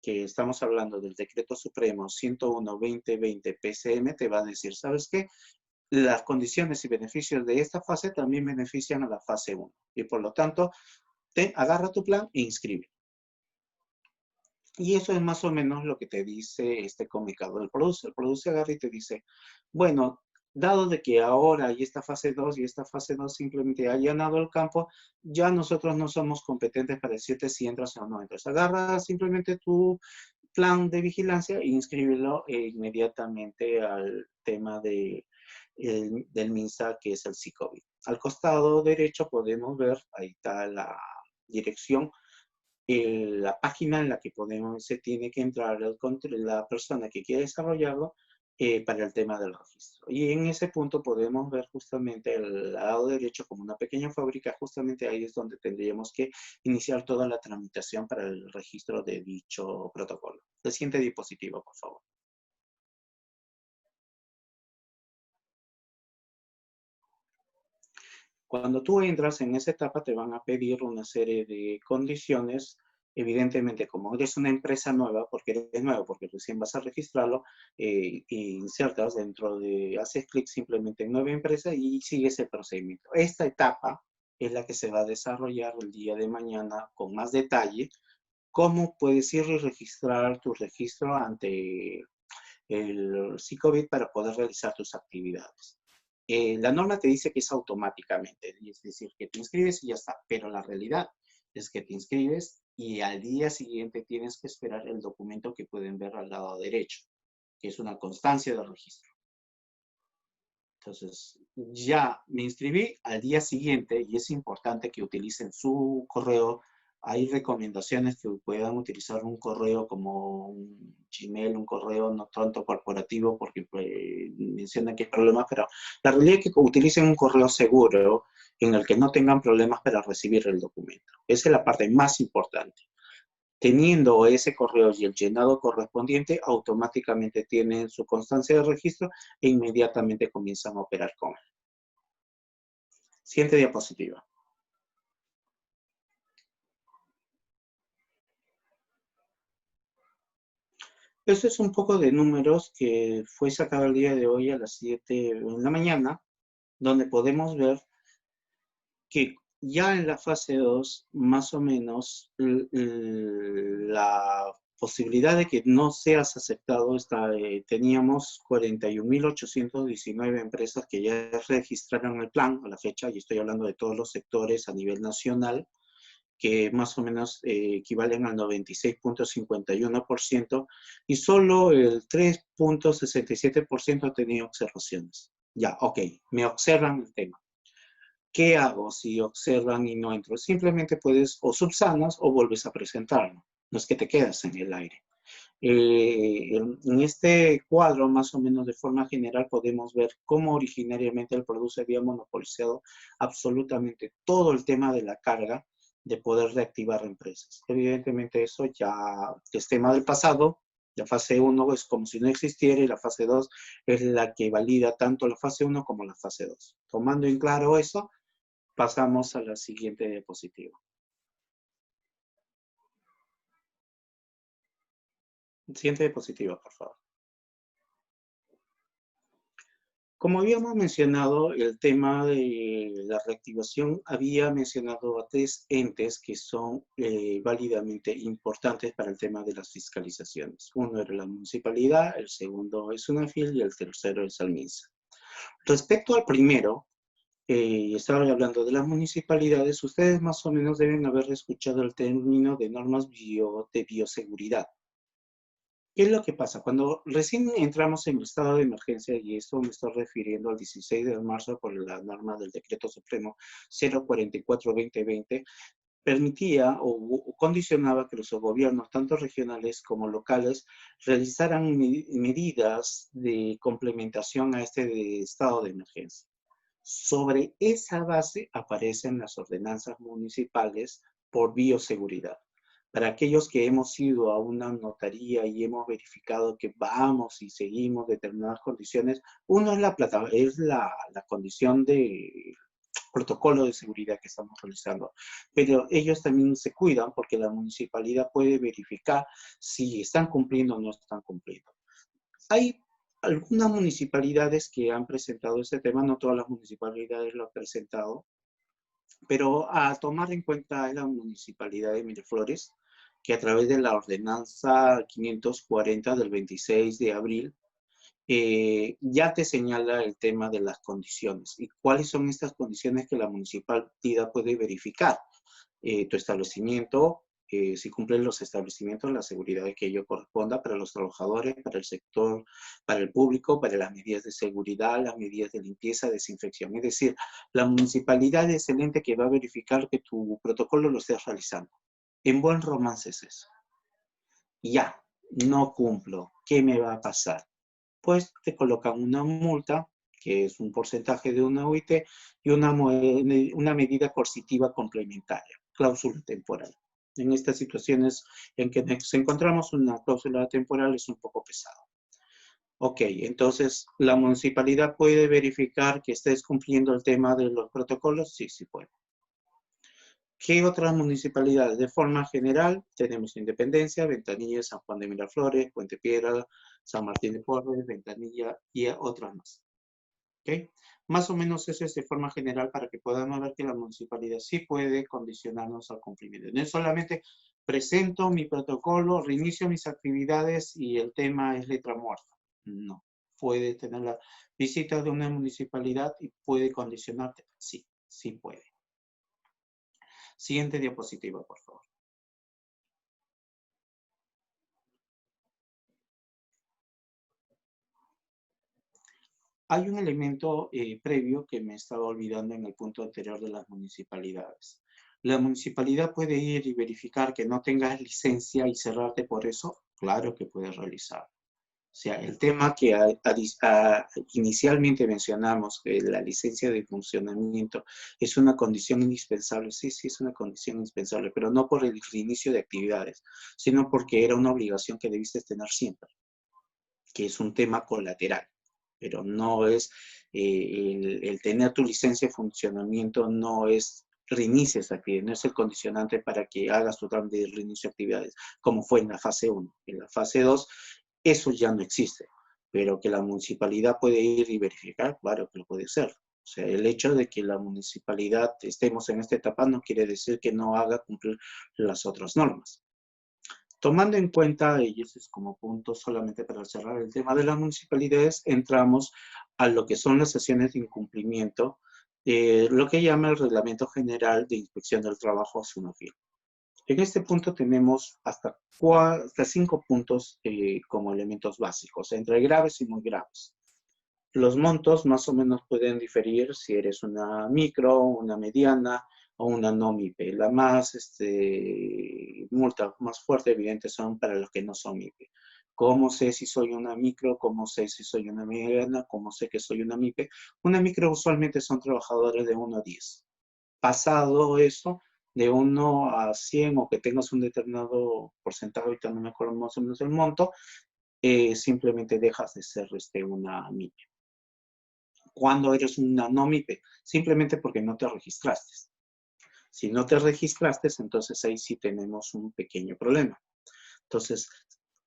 que estamos hablando del Decreto Supremo 101-2020 PCM, te va a decir, ¿sabes qué? Las condiciones y beneficios de esta fase también benefician a la fase 1. Y por lo tanto, agarra tu plan e inscribe. Y eso es más o menos lo que te dice este comunicado del produce. El produce agarra y te dice, bueno, dado de que ahora hay esta fase 2 y esta fase 2 simplemente ha llenado el campo, ya nosotros no somos competentes para decirte si entras o no entras. Agarra simplemente tu plan de vigilancia e inscribirlo inmediatamente al tema del MINSA, que es el SICOVID. Al costado derecho podemos ver, ahí está la dirección, la página en la que se tiene que entrar la persona que quiere desarrollarlo para el tema del registro. Y en ese punto podemos ver justamente el lado derecho como una pequeña fábrica. Justamente ahí es donde tendríamos que iniciar toda la tramitación para el registro de dicho protocolo. La siguiente diapositiva, por favor. Cuando tú entras en esa etapa te van a pedir una serie de condiciones. Evidentemente, como eres una empresa nueva, porque eres nuevo, porque recién vas a registrarlo, insertas haces clic simplemente en nueva empresa y sigues el procedimiento. Esta etapa es la que se va a desarrollar el día de mañana con más detalle. Cómo puedes ir y registrar tu registro ante el SICOVID para poder realizar tus actividades. La norma te dice que es automáticamente, es decir, que te inscribes y ya está, pero la realidad es que te inscribes y al día siguiente tienes que esperar el documento que pueden ver al lado derecho, que es una constancia de registro. Entonces, ya me inscribí al día siguiente y es importante que utilicen su correo. Hay recomendaciones que puedan utilizar un correo como un Gmail, un correo no tanto corporativo, porque mencionan que hay problemas, pero la realidad es que utilicen un correo seguro en el que no tengan problemas para recibir el documento. Esa es la parte más importante. Teniendo ese correo y el llenado correspondiente, automáticamente tienen su constancia de registro e inmediatamente comienzan a operar con él. Siguiente diapositiva. Esto es un poco de números que fue sacado el día de hoy a las 7 de la mañana, donde podemos ver que ya en la fase 2, más o menos, la posibilidad de que no seas aceptado teníamos 41.819 empresas que ya registraron el plan a la fecha, y estoy hablando de todos los sectores a nivel nacional, que más o menos equivalen al 96.51%, y solo el 3.67% ha tenido observaciones. Ya, ok, me observan el tema. ¿Qué hago si observan y no entro? Simplemente puedes o subsanas o vuelves a presentarlo. No es que te quedas en el aire. En este cuadro, más o menos de forma general, podemos ver cómo originariamente el Produce había monopolizado absolutamente todo el tema de la carga de poder reactivar empresas. Evidentemente eso ya es tema del pasado. La fase 1 es como si no existiera y la fase 2 es la que valida tanto la fase 1 como la fase 2. Tomando en claro eso, pasamos a la siguiente diapositiva. Siguiente diapositiva, por favor. Como habíamos mencionado, el tema de la reactivación había mencionado a 3 entes que son válidamente importantes para el tema de las fiscalizaciones. Uno era la municipalidad, el segundo es UNAFIL y el tercero es el MINSA. Respecto al primero, estaba hablando de las municipalidades, ustedes más o menos deben haber escuchado el término de normas de bioseguridad. ¿Qué es lo que pasa? Cuando recién entramos en el estado de emergencia, y esto me estoy refiriendo al 16 de marzo por la norma del Decreto Supremo 044-2020, permitía o condicionaba que los gobiernos, tanto regionales como locales, realizaran medidas de complementación a este estado de emergencia. Sobre esa base aparecen las ordenanzas municipales por bioseguridad. Para aquellos que hemos ido a una notaría y hemos verificado que vamos y seguimos determinadas condiciones, uno es la condición de protocolo de seguridad que estamos realizando, pero ellos también se cuidan porque la municipalidad puede verificar si están cumpliendo o no están cumpliendo. Hay algunas municipalidades que han presentado este tema, no todas las municipalidades lo han presentado, pero a tomar en cuenta es la municipalidad de Miraflores, que a través de la ordenanza 540 del 26 de abril, ya te señala el tema de las condiciones. ¿Y cuáles son estas condiciones que la municipalidad puede verificar? Tu establecimiento si cumplen los establecimientos la seguridad que ello corresponda para los trabajadores, para el sector, para el público, para las medidas de seguridad, las medidas de limpieza, desinfección. Es decir, la municipalidad es el ente que va a verificar que tu protocolo lo estés realizando. En buen romance es eso. Ya, no cumplo. ¿Qué me va a pasar? Pues te colocan una multa, que es un porcentaje de una UIT, y una medida coercitiva complementaria, cláusula temporal. En estas situaciones en que nos encontramos, una cláusula temporal es un poco pesado. Ok, entonces, ¿la municipalidad puede verificar que estés cumpliendo el tema de los protocolos? Sí, sí puede. ¿Qué otras municipalidades? De forma general, tenemos Independencia, Ventanilla, San Juan de Miraflores, Puente Piedra, San Martín de Porres, Ventanilla y otras más. ¿Ok? Más o menos eso es de forma general para que podamos ver que la municipalidad sí puede condicionarnos al cumplimiento. No es solamente presento mi protocolo, reinicio mis actividades y el tema es letra muerta. No. Puede tener la visita de una municipalidad y puede condicionarte. Sí, sí puede. Siguiente diapositiva, por favor. Hay un elemento previo que me estaba olvidando en el punto anterior de las municipalidades. ¿La municipalidad puede ir y verificar que no tengas licencia y cerrarte por eso? Claro que puede realizar. O sea, el tema que inicialmente mencionamos, que la licencia de funcionamiento es una condición indispensable. Sí, sí, es una condición indispensable, pero no por el reinicio de actividades, sino porque era una obligación que debiste tener siempre, que es un tema colateral. Pero no es el tener tu licencia de funcionamiento, no es reinicio esa actividad, no es el condicionante para que hagas tu trámite de reinicio de actividades, como fue en la fase 1. En la fase 2, eso ya no existe, pero que la municipalidad puede ir y verificar, claro que lo puede hacer. O sea, el hecho de que la municipalidad estemos en esta etapa no quiere decir que no haga cumplir las otras normas. Tomando en cuenta, y eso es como punto solamente para cerrar el tema de las municipalidades, entramos a lo que son las sesiones de incumplimiento, lo que llama el Reglamento General de Inspección del Trabajo SUNAFIL. En este punto tenemos hasta 5 puntos como elementos básicos, entre graves y muy graves. Los montos más o menos pueden diferir si eres una micro, una mediana o una no MIPE. La multa más fuerte, evidente, son para los que no son MIPE. ¿Cómo sé si soy una micro? ¿Cómo sé si soy una mediana? ¿Cómo sé que soy una MIPE? Una micro usualmente son trabajadores de 1 a 10. Pasado eso, de 1 a 100 o que tengas un determinado porcentaje, ahorita no me acuerdo más o menos el monto, simplemente dejas de ser una MIPE. Cuando eres una no MIPE, simplemente porque no te registraste. Si no te registraste, entonces ahí sí tenemos un pequeño problema. Entonces,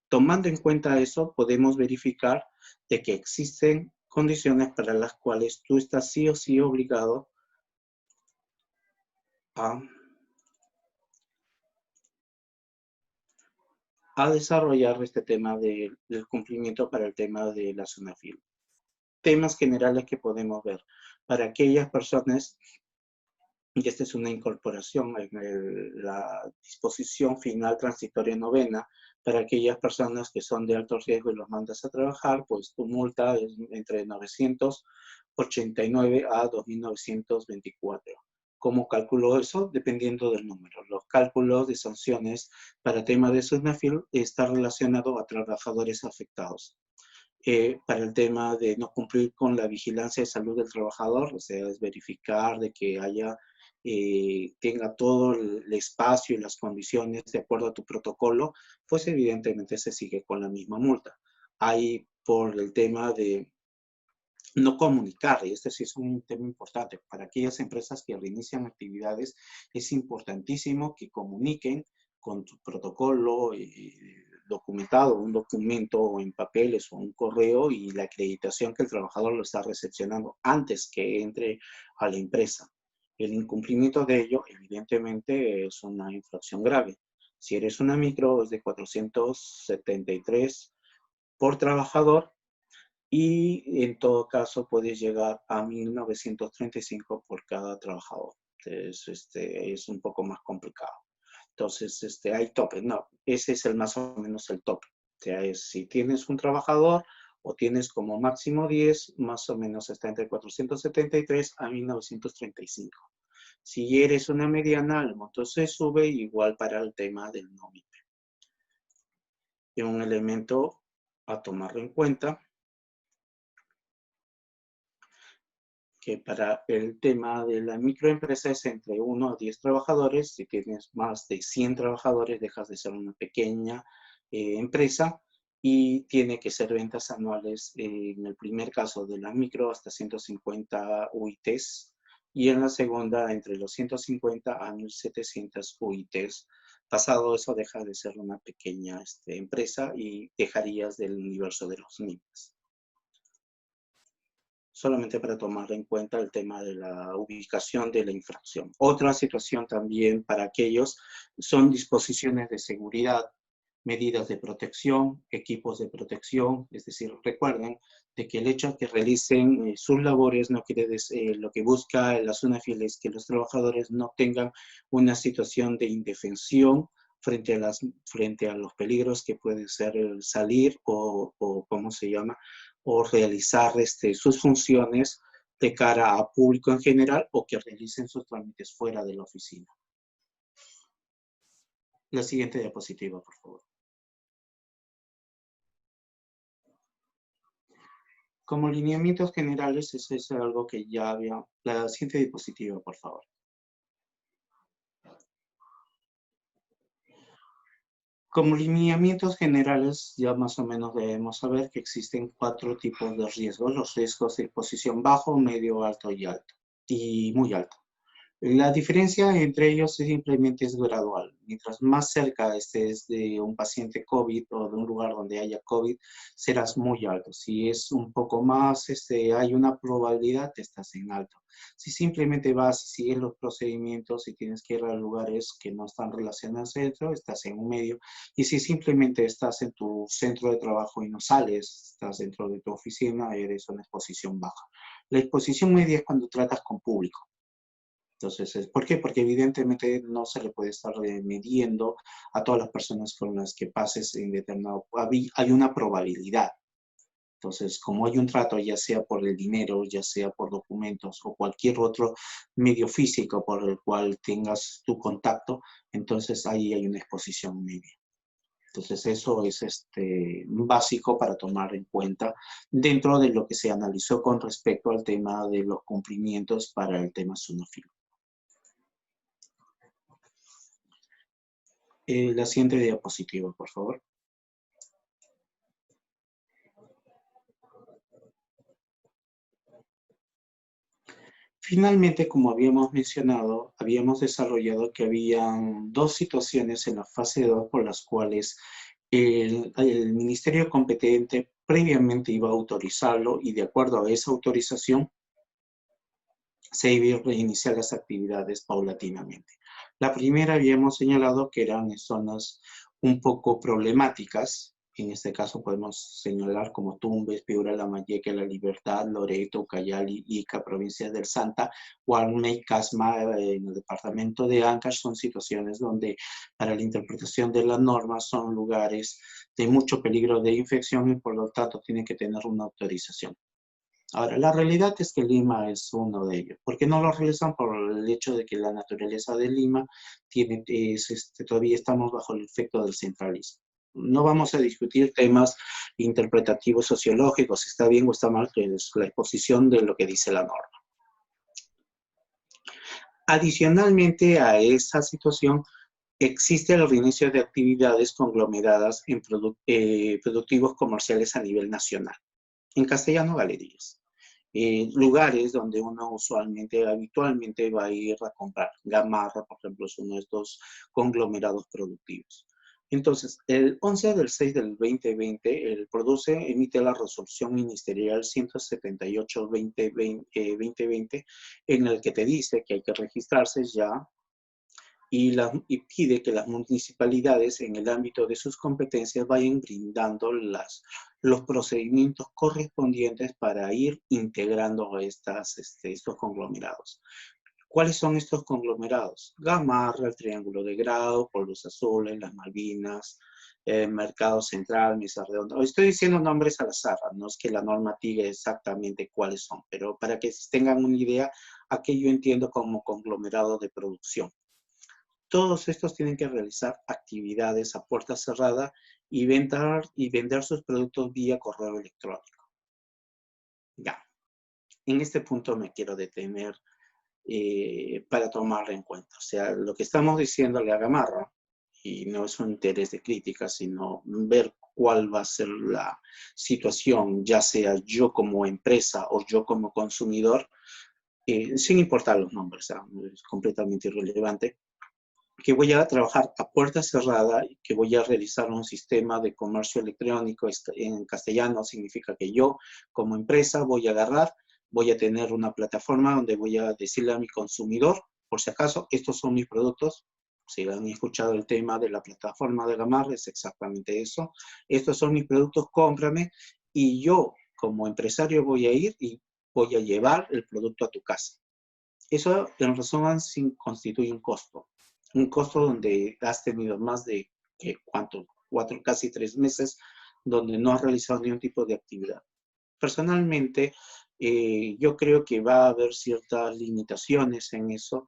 tomando en cuenta eso, podemos verificar de que existen condiciones para las cuales tú estás sí o sí obligado a desarrollar este tema del cumplimiento para el tema de la SUNAFIL. Temas generales que podemos ver. Para aquellas personas, y esta es una incorporación en la disposición final transitoria novena, para aquellas personas que son de alto riesgo y los mandas a trabajar, pues tu multa es entre 989 a 2.924. ¿Cómo calculo eso? Dependiendo del número. Los cálculos de sanciones para tema de SUNAFIL está relacionado a trabajadores afectados. Para el tema de no cumplir con la vigilancia de salud del trabajador, o sea, es verificar de que tenga todo el espacio y las condiciones de acuerdo a tu protocolo, pues evidentemente se sigue con la misma multa. Hay por el tema de no comunicar, y este sí es un tema importante, para aquellas empresas que reinician actividades, es importantísimo que comuniquen con tu protocolo documentado, un documento en papeles o un correo y la acreditación que el trabajador lo está recepcionando antes que entre a la empresa. El incumplimiento de ello, evidentemente, es una infracción grave. Si eres una micro, es de 473 por trabajador, y en todo caso puedes llegar a 1.935 por cada trabajador. Entonces, es un poco más complicado. Entonces, hay topes, no, ese es el más o menos el tope. O sea, si tienes un trabajador o tienes como máximo 10, más o menos está entre 473 a 1935. Si eres una mediana, el monto se sube igual para el tema del nómina. Y un elemento a tomar en cuenta, que para el tema de la microempresa es entre 1 a 10 trabajadores. Si tienes más de 100 trabajadores, dejas de ser una pequeña empresa y tiene que ser ventas anuales, en el primer caso de la micro, hasta 150 UITs, y en la segunda entre los 150 a 1700 UITs. Pasado eso, deja de ser una pequeña empresa y dejarías del universo de los MIPs. Solamente para tomar en cuenta el tema de la ubicación de la infracción. Otra situación también para aquellos son disposiciones de seguridad, medidas de protección, equipos de protección. Es decir, recuerden de que el hecho de que realicen sus labores no quiere decir, lo que busca la SUNAFIL es que los trabajadores no tengan una situación de indefensión frente a los peligros que puede ser el salir o ¿cómo se llama? O realizar sus funciones de cara a público en general, o que realicen sus trámites fuera de la oficina. La siguiente diapositiva, por favor. Como lineamientos generales, eso es algo que ya había. La siguiente diapositiva, por favor. Como lineamientos generales, ya más o menos debemos saber que existen 4 tipos de riesgos. Los riesgos de exposición bajo, medio, alto y muy alto. La diferencia entre ellos simplemente es gradual. Mientras más cerca estés de un paciente COVID o de un lugar donde haya COVID, serás muy alto. Si es un poco más, hay una probabilidad, estás en alto. Si simplemente vas y sigues los procedimientos y tienes que ir a lugares que no están relacionados al centro, estás en un medio. Y si simplemente estás en tu centro de trabajo y no sales, estás dentro de tu oficina, eres una exposición baja. La exposición media es cuando tratas con público. Entonces, ¿por qué? Porque evidentemente no se le puede estar midiendo a todas las personas con las que pases en determinado. Hay una probabilidad. Entonces, como hay un trato, ya sea por el dinero, ya sea por documentos o cualquier otro medio físico por el cual tengas tu contacto, entonces ahí hay una exposición media. Entonces, eso es básico para tomar en cuenta dentro de lo que se analizó con respecto al tema de los cumplimientos para el tema SUNAFIL. La siguiente diapositiva, por favor. Finalmente, como habíamos mencionado, habíamos desarrollado que habían 2 situaciones en la fase 2 por las cuales el ministerio competente previamente iba a autorizarlo, y de acuerdo a esa autorización se iba a reiniciar las actividades paulatinamente. La primera habíamos señalado que eran zonas un poco problemáticas. En este caso podemos señalar como Tumbes, Piura, Lambayeque, La Libertad, Loreto, Ucayali, Ica, provincia del Santa, Guarne, Casma, en el departamento de Ancash. Son situaciones donde para la interpretación de las normas son lugares de mucho peligro de infección y por lo tanto tienen que tener una autorización. Ahora, la realidad es que Lima es uno de ellos. ¿Por qué no lo realizan? Por el hecho de que la naturaleza de Lima todavía estamos bajo el efecto del centralismo. No vamos a discutir temas interpretativos sociológicos, si está bien o está mal, que es la exposición de lo que dice la norma. Adicionalmente a esa situación, existe el reinicio de actividades conglomeradas en productivos comerciales a nivel nacional. En castellano, galerías. Lugares donde uno habitualmente va a ir a comprar. Gamarra, por ejemplo, es uno de estos conglomerados productivos. Entonces, el 11 del 6 del 2020, el PRODUCE emite la resolución ministerial 178-2020, en el que te dice que hay que registrarse ya y pide que las municipalidades, en el ámbito de sus competencias, vayan brindando los procedimientos correspondientes para ir integrando estos conglomerados. ¿Cuáles son estos conglomerados? Gamarra, el Triángulo de Grau, Polvos Azules, las Malvinas, Mercado Central, Mesa Redonda. Estoy diciendo nombres al azar, no es que la norma diga exactamente cuáles son, pero para que tengan una idea a qué yo entiendo como conglomerado de producción. Todos estos tienen que realizar actividades a puerta cerrada y vender sus productos vía correo electrónico. Ya, en este punto me quiero detener para tomarlo en cuenta. O sea, lo que estamos diciéndole a Gamarra, y no es un interés de crítica, sino ver cuál va a ser la situación, ya sea yo como empresa o yo como consumidor, sin importar los nombres, es completamente irrelevante, que voy a trabajar a puerta cerrada, que voy a realizar un sistema de comercio electrónico en castellano, significa que yo como empresa voy a agarrar, voy a tener una plataforma donde voy a decirle a mi consumidor, por si acaso, estos son mis productos. Si han escuchado el tema de la plataforma de Gamarra, es exactamente eso. Estos son mis productos, cómprame. Y yo, como empresario, voy a ir y voy a llevar el producto a tu casa. Eso, en resumen, constituye un costo. Un costo donde has tenido más de, ¿cuánto? 4, casi 3 meses, donde no has realizado ningún tipo de actividad. Personalmente, yo creo que va a haber ciertas limitaciones en eso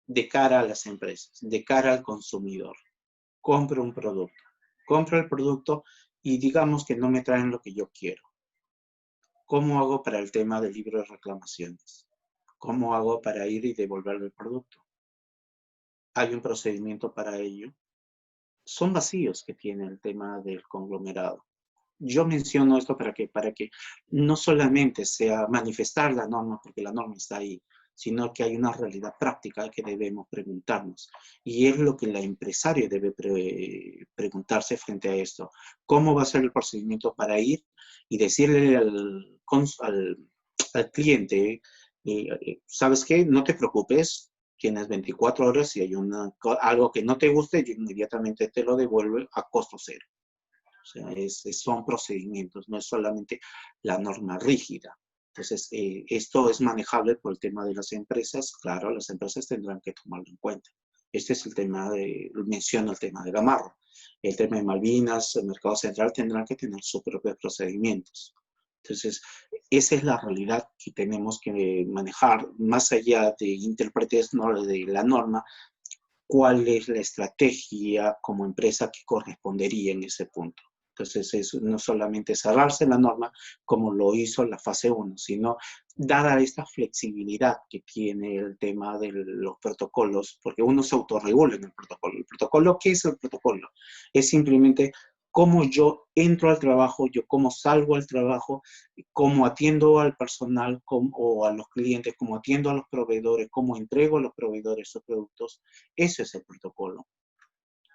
de cara a las empresas, de cara al consumidor. Compro un producto, compro el producto y digamos que no me traen lo que yo quiero. ¿Cómo hago para el tema del libro de reclamaciones? ¿Cómo hago para ir y devolver el producto? ¿Hay un procedimiento para ello? Son vacíos que tiene el tema del conglomerado. Yo menciono esto para que no solamente sea manifestar la norma, porque la norma está ahí, sino que hay una realidad práctica que debemos preguntarnos. Y es lo que el empresario debe preguntarse frente a esto. ¿Cómo va a ser el procedimiento para ir y decirle al cliente, ¿sabes qué? No te preocupes, tienes 24 horas y hay algo que no te guste, yo inmediatamente te lo devuelvo a costo cero. O sea, son procedimientos, no es solamente la norma rígida. Entonces, esto es manejable por el tema de las empresas. Claro, las empresas tendrán que tomarlo en cuenta. Este es el tema menciono el tema de Gamarra. El tema de Malvinas, el Mercado Central tendrán que tener sus propios procedimientos. Entonces, esa es la realidad que tenemos que manejar, más allá de intérpretes de la norma, cuál es la estrategia como empresa que correspondería en ese punto. Entonces, eso no solamente cerrarse la norma como lo hizo la fase 1, sino dada esta flexibilidad que tiene el tema de los protocolos, porque uno se autorregula en el protocolo. ¿El protocolo qué es el protocolo? Es simplemente cómo yo entro al trabajo, yo cómo salgo al trabajo, cómo atiendo al personal o a los clientes, cómo atiendo a los proveedores, cómo entrego a los proveedores sus productos. Eso es el protocolo.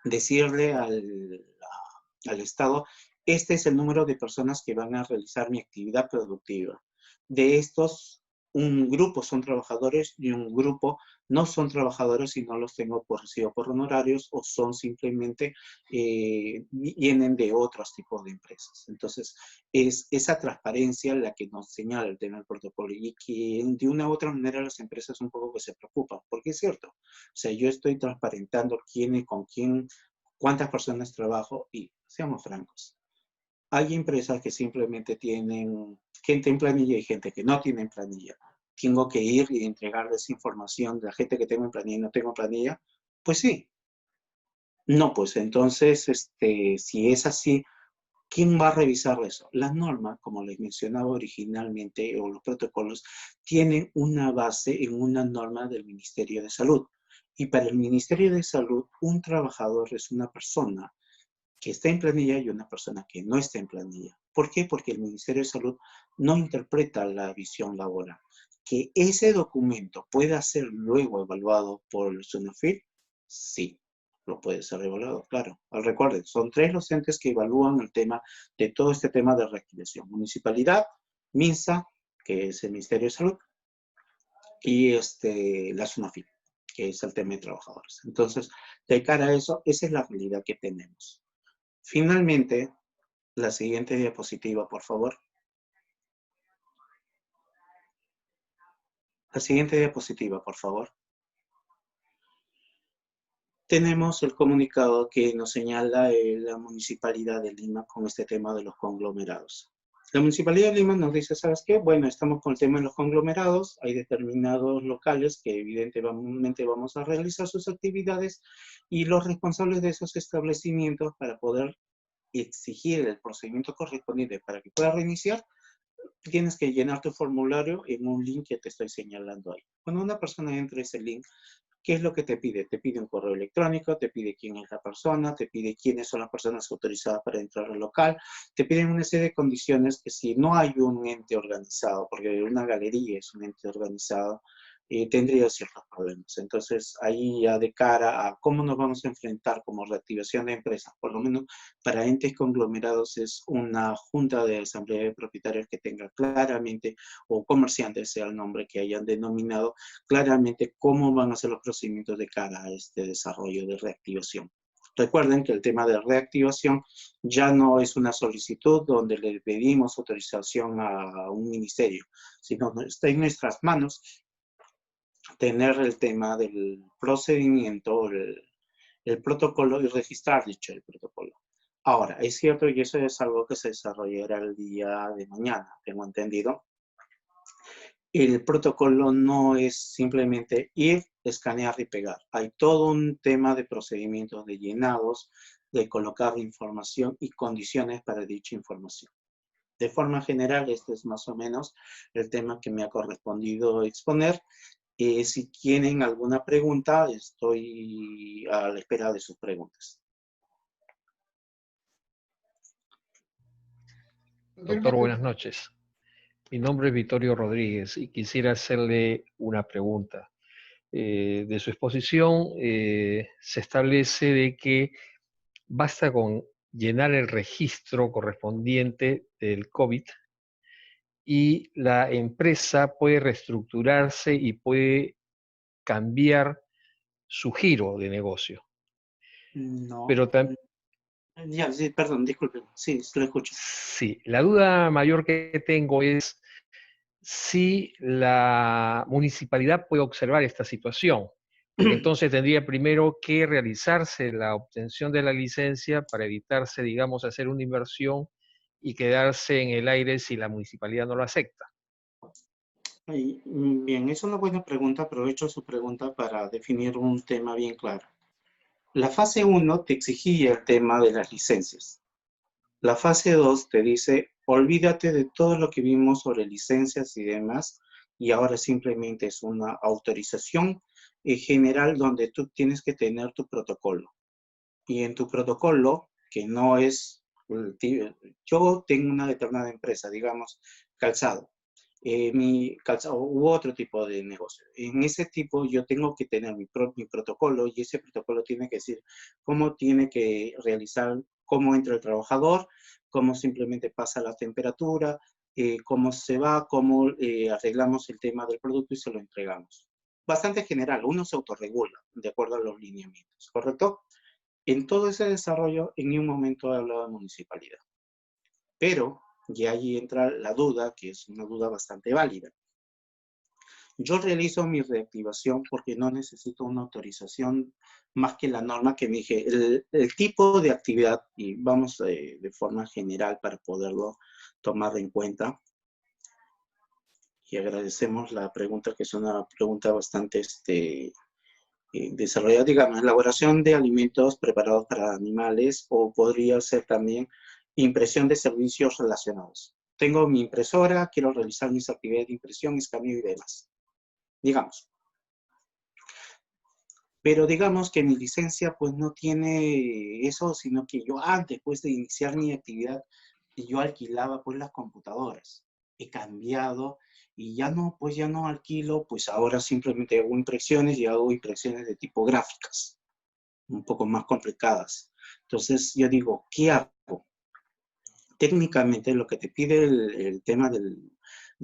Decirle al Estado, este es el número de personas que van a realizar mi actividad productiva. De estos, un grupo son trabajadores y un grupo no son trabajadores y no los tengo por recibo por honorarios o son simplemente, vienen de otros tipos de empresas. Entonces, es esa transparencia la que nos señala el tema del protocolo y que de una u otra manera las empresas un poco que se preocupan, porque es cierto, o sea, yo estoy transparentando quién y con quién, cuántas personas trabajo y seamos francos. Hay empresas que simplemente tienen gente en planilla y gente que no tiene en planilla. Tengo que ir y entregarles información de la gente que tengo en planilla y no tengo en planilla. Pues sí. No, pues entonces, si es así, ¿quién va a revisar eso? La norma, como les mencionaba originalmente, o los protocolos, tienen una base en una norma del Ministerio de Salud. Y para el Ministerio de Salud, un trabajador es una persona que está en planilla y una persona que no está en planilla. ¿Por qué? Porque el Ministerio de Salud no interpreta la visión laboral. Que ese documento pueda ser luego evaluado por el SUNAFIL, sí, lo puede ser evaluado, claro. Recuerden, son 3 los entes que evalúan el tema de todo este tema de reactivación. Municipalidad, MINSA, que es el Ministerio de Salud, y la SUNAFIL, que es el tema de trabajadores. Entonces, de cara a eso, esa es la realidad que tenemos. Finalmente, la siguiente diapositiva, por favor. La siguiente diapositiva, por favor. tenemos el comunicado que nos señala la Municipalidad de Lima con este tema de los conglomerados. La Municipalidad de Lima nos dice, ¿sabes qué? Bueno, estamos con el tema de los conglomerados, hay determinados locales que evidentemente vamos a realizar sus actividades y los responsables de esos establecimientos para poder exigir el procedimiento correspondiente para que pueda reiniciar, tienes que llenar tu formulario en un link que te estoy señalando ahí. Cuando una persona entra a ese link, ¿qué es lo que te pide? Te pide un correo electrónico, te pide quién es la persona, te pide quiénes son las personas autorizadas para entrar al local, te piden una serie de condiciones que si no hay un ente organizado, porque una galería es un ente organizado, tendría ciertos problemas. Entonces, ahí ya de cara a cómo nos vamos a enfrentar como reactivación de empresas, por lo menos para entes conglomerados es una junta de asamblea de propietarios que tenga claramente, o comerciantes sea el nombre que hayan denominado, claramente cómo van a ser los procedimientos de cara a este desarrollo de reactivación. Recuerden que el tema de reactivación ya no es una solicitud donde le pedimos autorización a un ministerio, sino está en nuestras manos tener el tema del procedimiento, el protocolo y registrar dicho el protocolo. Ahora, es cierto, y eso es algo que se desarrollará el día de mañana, tengo entendido. El protocolo no es simplemente ir, escanear y pegar. Hay todo un tema de procedimientos de llenados, de colocar información y condiciones para dicha información. De forma general, este es más o menos el tema que me ha correspondido exponer. Si tienen alguna pregunta, estoy a la espera de sus preguntas. Doctor, buenas noches. Mi nombre es Vittorio Rodríguez y quisiera hacerle una pregunta. De su exposición se establece de que basta con llenar el registro correspondiente del COVID y la empresa puede reestructurarse y puede cambiar su giro de negocio. No. Pero Ya, sí, perdón, disculpe. Sí, lo escucho. sí, la duda mayor que tengo es si la municipalidad puede observar esta situación, porque entonces tendría primero que realizarse la obtención de la licencia para evitarse, digamos, hacer una inversión y quedarse en el aire si la municipalidad no lo acepta. Bien, es una buena pregunta. Aprovecho su pregunta para definir un tema bien claro. La fase 1 te exigía el tema de las licencias. La fase 2 te dice, olvídate de todo lo que vimos sobre licencias y demás, y ahora simplemente es una autorización general donde tú tienes que tener tu protocolo. Y en tu protocolo, que no es, yo tengo una determinada empresa, digamos, calzado. Mi calzado u otro tipo de negocio. En ese tipo yo tengo que tener mi protocolo y ese protocolo tiene que decir cómo tiene que realizar, cómo entra el trabajador, cómo simplemente pasa la temperatura, cómo se va, cómo arreglamos el tema del producto y se lo entregamos. Bastante general, uno se autorregula de acuerdo a los lineamientos, ¿correcto? En todo ese desarrollo, en ningún momento he hablado de municipalidad. Pero, y ahí entra la duda, que es una duda bastante válida. Yo realizo mi reactivación porque no necesito una autorización más que la norma que me dije. El tipo de actividad, y vamos de forma general para poderlo tomar en cuenta, y agradecemos la pregunta, que es una pregunta bastante desarrollada, digamos, elaboración de alimentos preparados para animales, o podría ser también impresión de servicios relacionados. Tengo mi impresora, quiero realizar mis actividades de impresión, escaneo y demás. Digamos. Pero digamos que mi licencia pues no tiene eso, sino que yo antes pues de iniciar mi actividad, yo alquilaba pues las computadoras. He cambiado y ya no, pues ya no alquilo, pues ahora simplemente hago impresiones y hago impresiones de tipo gráficas, un poco más complicadas. Entonces yo digo, ¿qué hago? Técnicamente lo que te pide el tema del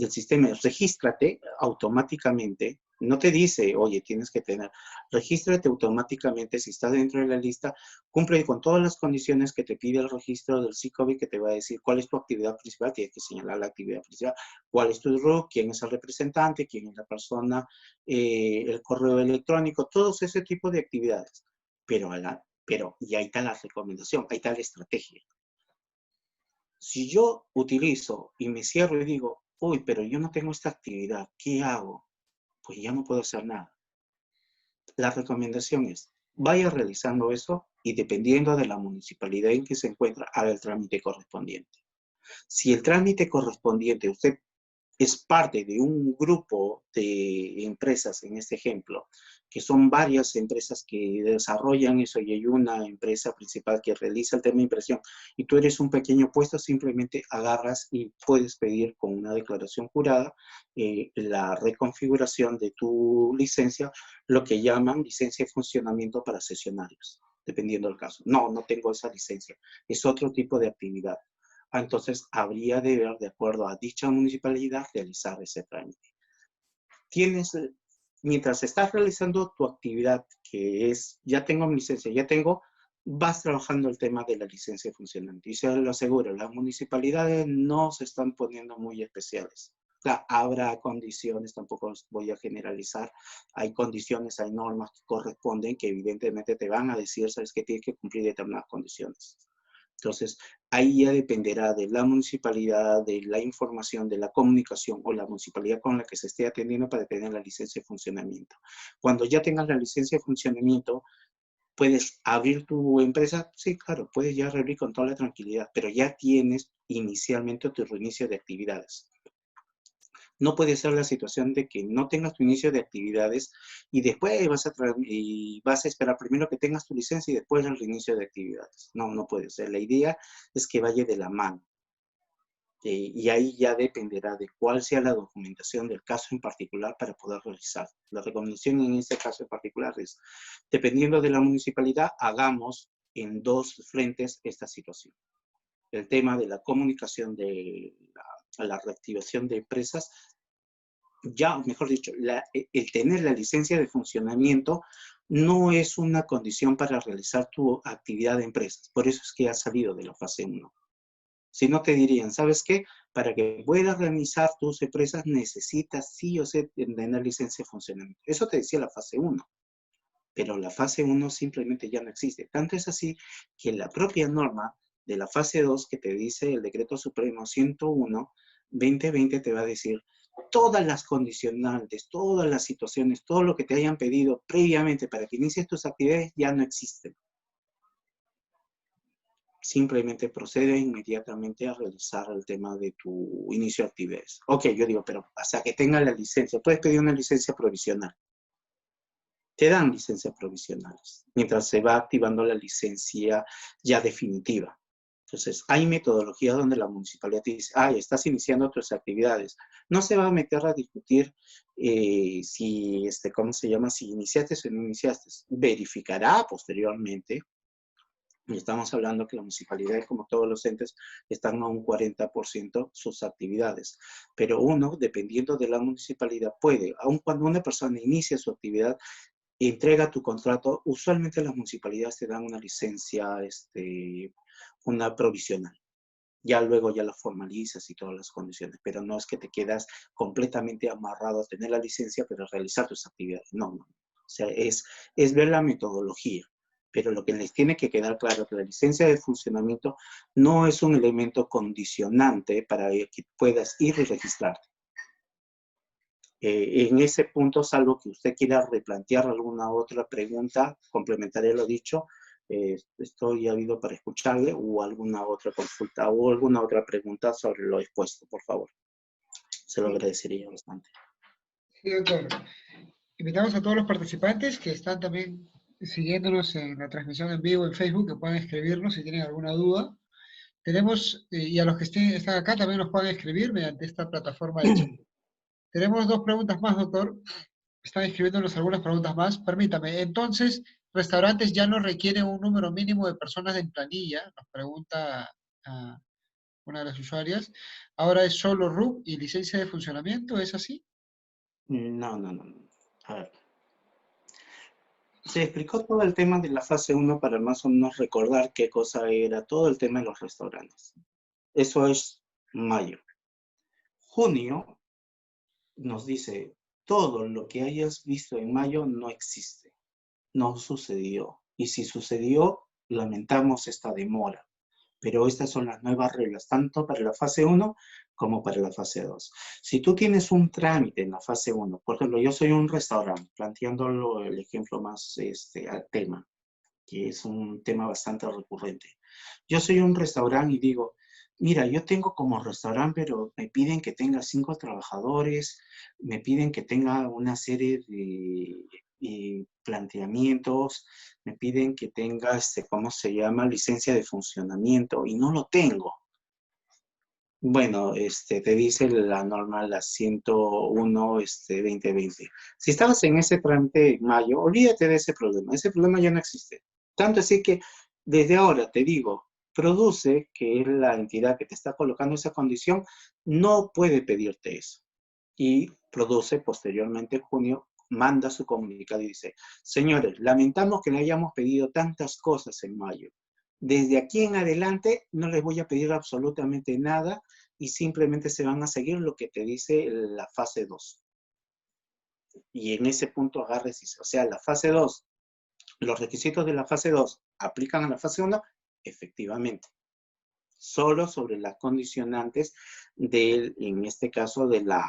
sistema es regístrate automáticamente. No te dice, oye, tienes que tener, regístrate automáticamente si estás dentro de la lista, cumple con todas las condiciones que te pide el registro del SICOBI, que te va a decir cuál es tu actividad principal, tienes que señalar la actividad principal, cuál es tu RUC, quién es el representante, quién es la persona, el correo electrónico, todos ese tipo de actividades. pero y ahí está la recomendación, ahí está la estrategia. Si yo utilizo y me cierro y digo, uy, pero yo no tengo esta actividad, ¿qué hago? Pues ya no puedo hacer nada. La recomendación es, vaya realizando eso y dependiendo de la municipalidad en que se encuentra, haga el trámite correspondiente. Si el trámite correspondiente, usted es parte de un grupo de empresas, en este ejemplo, que son varias empresas que desarrollan eso y hay una empresa principal que realiza el tema de impresión y tú eres un pequeño puesto, simplemente agarras y puedes pedir con una declaración jurada la reconfiguración de tu licencia, lo que llaman licencia de funcionamiento para sesionarios, dependiendo del caso. No tengo esa licencia, es otro tipo de actividad. Entonces habría de ver, de acuerdo a dicha municipalidad, realizar ese trámite. Mientras estás realizando tu actividad, que es, ya tengo mi licencia, vas trabajando el tema de la licencia de funcionamiento. Y se lo aseguro, las municipalidades no se están poniendo muy especiales. O sea, habrá condiciones, tampoco voy a generalizar, hay condiciones, hay normas que corresponden que evidentemente te van a decir, sabes que tienes que cumplir determinadas condiciones. Entonces, ahí ya dependerá de la municipalidad, de la información, de la comunicación o la municipalidad con la que se esté atendiendo para tener la licencia de funcionamiento. Cuando ya tengas la licencia de funcionamiento, ¿puedes abrir tu empresa? Sí, claro, puedes ya reabrir con toda la tranquilidad, pero ya tienes inicialmente tu reinicio de actividades. No puede ser la situación de que no tengas tu inicio de actividades y después vas a esperar primero que tengas tu licencia y después el reinicio de actividades. No puede ser. La idea es que vaya de la mano. Y ahí ya dependerá de cuál sea la documentación del caso en particular para poder realizar. La recomendación en este caso en particular es, dependiendo de la municipalidad, hagamos en dos frentes esta situación. El tema de la comunicación de la reactivación de empresas, ya, mejor dicho, el tener la licencia de funcionamiento no es una condición para realizar tu actividad de empresas. Por eso es que ha salido de la fase 1. Si no te dirían, ¿sabes qué? Para que puedas realizar tus empresas necesitas sí o sí tener licencia de funcionamiento. Eso te decía la fase 1. Pero la fase 1 simplemente ya no existe. Tanto es así que la propia norma de la fase 2 que te dice el Decreto Supremo 101/2020 te va a decir todas las condicionantes, todas las situaciones, todo lo que te hayan pedido previamente para que inicies tus actividades ya no existen. Simplemente procede inmediatamente a realizar el tema de tu inicio de actividades. Ok, yo digo, pero hasta que tenga la licencia, puedes pedir una licencia provisional. Te dan licencias provisionales, mientras se va activando la licencia ya definitiva. Entonces, hay metodologías donde la municipalidad te dice, estás iniciando tus actividades. No se va a meter a discutir si iniciaste o no iniciaste. Verificará posteriormente. Y estamos hablando que las municipalidades, como todos los entes, están a un 40% sus actividades. Pero uno, dependiendo de la municipalidad, puede, aun cuando una persona inicia su actividad, entrega tu contrato, usualmente las municipalidades te dan una licencia, una provisional. Ya luego ya la formalizas y todas las condiciones, pero no es que te quedas completamente amarrado a tener la licencia, pero realizar tus actividades. No. O sea, es ver la metodología. Pero lo que les tiene que quedar claro es que la licencia de funcionamiento no es un elemento condicionante para que puedas ir y registrarte. En ese punto, salvo que usted quiera replantear alguna otra pregunta, complementaré lo dicho, estoy ávido para escucharle o alguna otra consulta o alguna otra pregunta sobre lo expuesto, por favor. Se lo agradecería bastante. Sí, doctor. Invitamos a todos los participantes que están también siguiéndonos en la transmisión en vivo en Facebook, que puedan escribirnos si tienen alguna duda. Tenemos, y a los que están acá también nos pueden escribir mediante esta plataforma de chat. Tenemos dos preguntas más, doctor. Están escribiéndonos algunas preguntas más. Permítame, entonces, restaurantes ya no requieren un número mínimo de personas en planilla, nos pregunta una de las usuarias. Ahora es solo RUC y licencia de funcionamiento, ¿es así? No. A ver. Se explicó todo el tema de la fase 1 para más o menos recordar qué cosa era todo el tema de los restaurantes. Eso es mayo. Junio nos dice, todo lo que hayas visto en mayo no existe, no sucedió. Y si sucedió, lamentamos esta demora. Pero estas son las nuevas reglas, tanto para la fase 1 como para la fase 2. Si tú tienes un trámite en la fase 1, por ejemplo, yo soy un restaurante, planteándolo el ejemplo más al tema, que es un tema bastante recurrente. Yo soy un restaurante y digo, mira, yo tengo como restaurante, pero me piden que tenga 5 trabajadores, me piden que tenga una serie de planteamientos, me piden que tenga, ¿cómo se llama? Licencia de funcionamiento, y no lo tengo. Bueno, te dice la norma, la 101, 2020. Si estabas en ese trámite en mayo, olvídate de ese problema. Ese problema ya no existe. Tanto así que desde ahora te digo, Produce, que es la entidad que te está colocando esa condición, no puede pedirte eso. Y Produce, posteriormente en junio, manda su comunicado y dice, señores, lamentamos que le hayamos pedido tantas cosas en mayo. Desde aquí en adelante no les voy a pedir absolutamente nada y simplemente se van a seguir lo que te dice la fase 2. Y en ese punto agarres y dice, o sea, la fase 2, los requisitos de la fase 2 aplican a la fase 1, efectivamente. Solo sobre las condicionantes del, en este caso, de la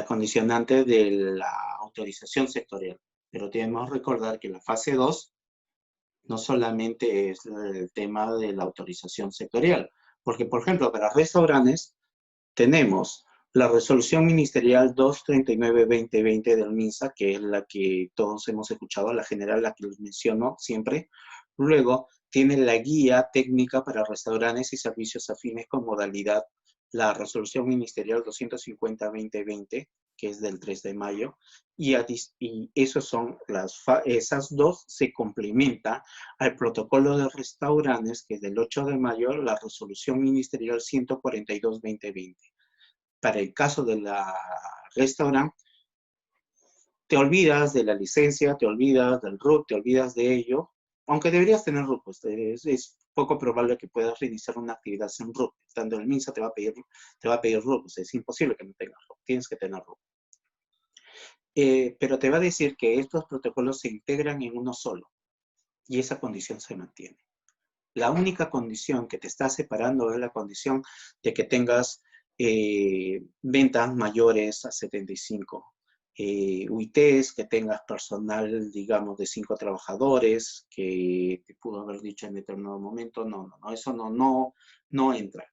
condicionante de la autorización sectorial. Pero debemos recordar que la fase 2 no solamente es el tema de la autorización sectorial, porque, por ejemplo, para restaurantes tenemos la resolución ministerial 239-2020 del MINSA, que es la que todos hemos escuchado, la general, la que les menciono siempre. Luego tiene la guía técnica para restaurantes y servicios afines con modalidad, la resolución ministerial 250-2020, que es del 3 de mayo, y esas dos se complementan al protocolo de restaurantes, que es del 8 de mayo, la resolución ministerial 142-2020. Para el caso de la restaurante, te olvidas de la licencia, te olvidas del RUT, te olvidas de ello, aunque deberías tener RUT, pues es poco probable que puedas reiniciar una actividad sin RUT. Tanto el MINSA te va a pedir RUT, pues es imposible que no tengas RUT, tienes que tener RUT. Pero te va a decir que estos protocolos se integran en uno solo, y esa condición se mantiene. La única condición que te está separando es la condición de que tengas ventas mayores a 75. UITs, que tengas personal, digamos, de 5 trabajadores, que te pudo haber dicho en determinado momento, no, eso no entra.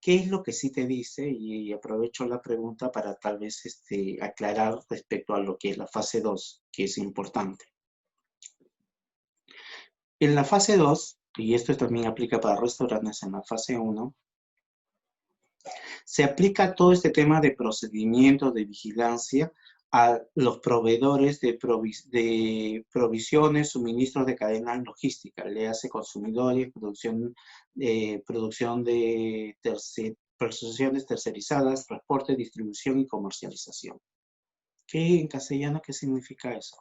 ¿Qué es lo que sí te dice? Y aprovecho la pregunta para tal vez aclarar respecto a lo que es la fase 2, que es importante. En la fase 2, y esto también aplica para restaurantes en la fase 1, se aplica todo este tema de procedimientos de vigilancia a los proveedores de provisiones, suministros de cadena logística, le hace consumidores, producción de prestaciones tercerizadas, transporte, distribución y comercialización. ¿Qué en castellano qué significa eso?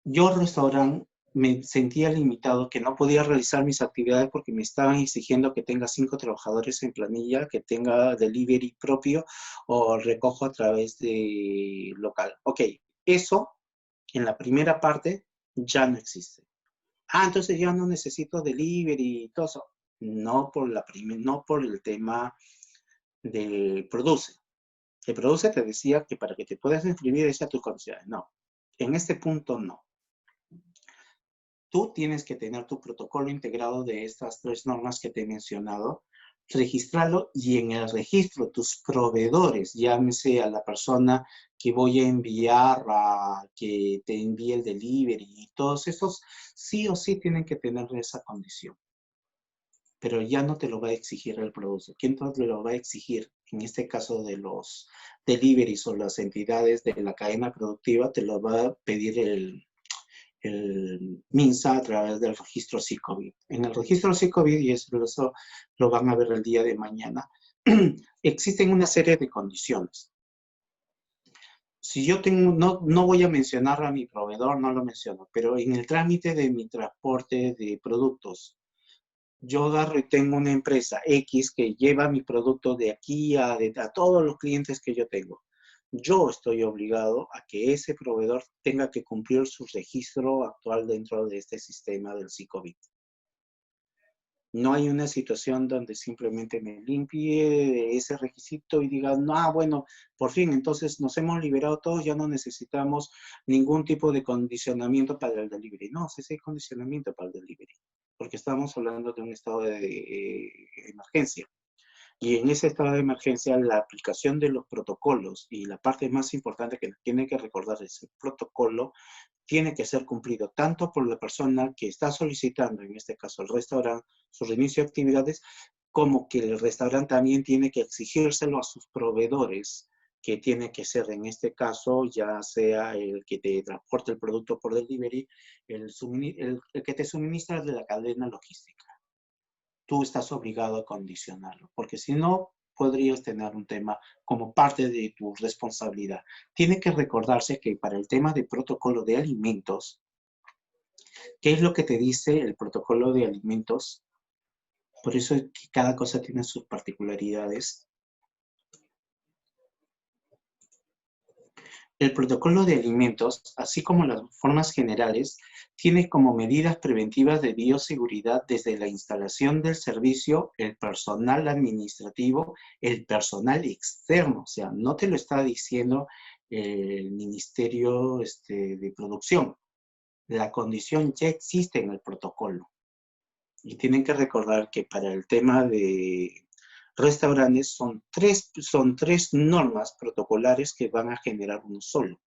Yo, restaurante, me sentía limitado, que no podía realizar mis actividades porque me estaban exigiendo que tenga 5 trabajadores en planilla, que tenga delivery propio o recojo a través de local. Ok, eso en la primera parte ya no existe. Entonces ya no necesito delivery y todo eso. No por el tema del Produce. El Produce te decía que para que te puedas inscribir es a tus condiciones. No, en este punto no. Tú tienes que tener tu protocolo integrado de estas 3 normas que te he mencionado, registrarlo y en el registro tus proveedores, llámese a la persona que voy a enviar a que te envíe el delivery y todos esos, sí o sí tienen que tener esa condición. Pero ya no te lo va a exigir el productor. ¿Quién te lo va a exigir? En este caso de los deliveries o las entidades de la cadena productiva, te lo va a pedir el MINSA a través del registro SICOBID. En el registro SICOBID, y eso lo van a ver el día de mañana, existen una serie de condiciones. Si yo tengo, no voy a mencionar a mi proveedor, no lo menciono, pero en el trámite de mi transporte de productos, yo agarro y tengo una empresa X que lleva mi producto de aquí a todos los clientes que yo tengo. yo estoy obligado a que ese proveedor tenga que cumplir su registro actual dentro de este sistema del SICOBIT. No hay una situación donde simplemente me limpie ese requisito y diga, no, bueno, por fin, entonces nos hemos liberado todos, ya no necesitamos ningún tipo de condicionamiento para el delivery. No, sí hay condicionamiento para el delivery, porque estamos hablando de un estado de emergencia. Y en ese estado de emergencia, la aplicación de los protocolos y la parte más importante que tiene que recordar es el protocolo tiene que ser cumplido tanto por la persona que está solicitando, en este caso el restaurante, su reinicio de actividades, como que el restaurante también tiene que exigírselo a sus proveedores, que tiene que ser en este caso ya sea el que te transporte el producto por delivery, el que te suministra de la cadena logística. Tú estás obligado a condicionarlo, porque si no, podrías tener un tema como parte de tu responsabilidad. Tiene que recordarse que para el tema de protocolo de alimentos, ¿qué es lo que te dice el protocolo de alimentos? Por eso es que cada cosa tiene sus particularidades. El protocolo de alimentos, así como las formas generales, tiene como medidas preventivas de bioseguridad desde la instalación del servicio, el personal administrativo, el personal externo. O sea, no te lo está diciendo el Ministerio de Producción. La condición ya existe en el protocolo. Y tienen que recordar que para el tema de restaurantes son tres normas protocolares que van a generar uno solo.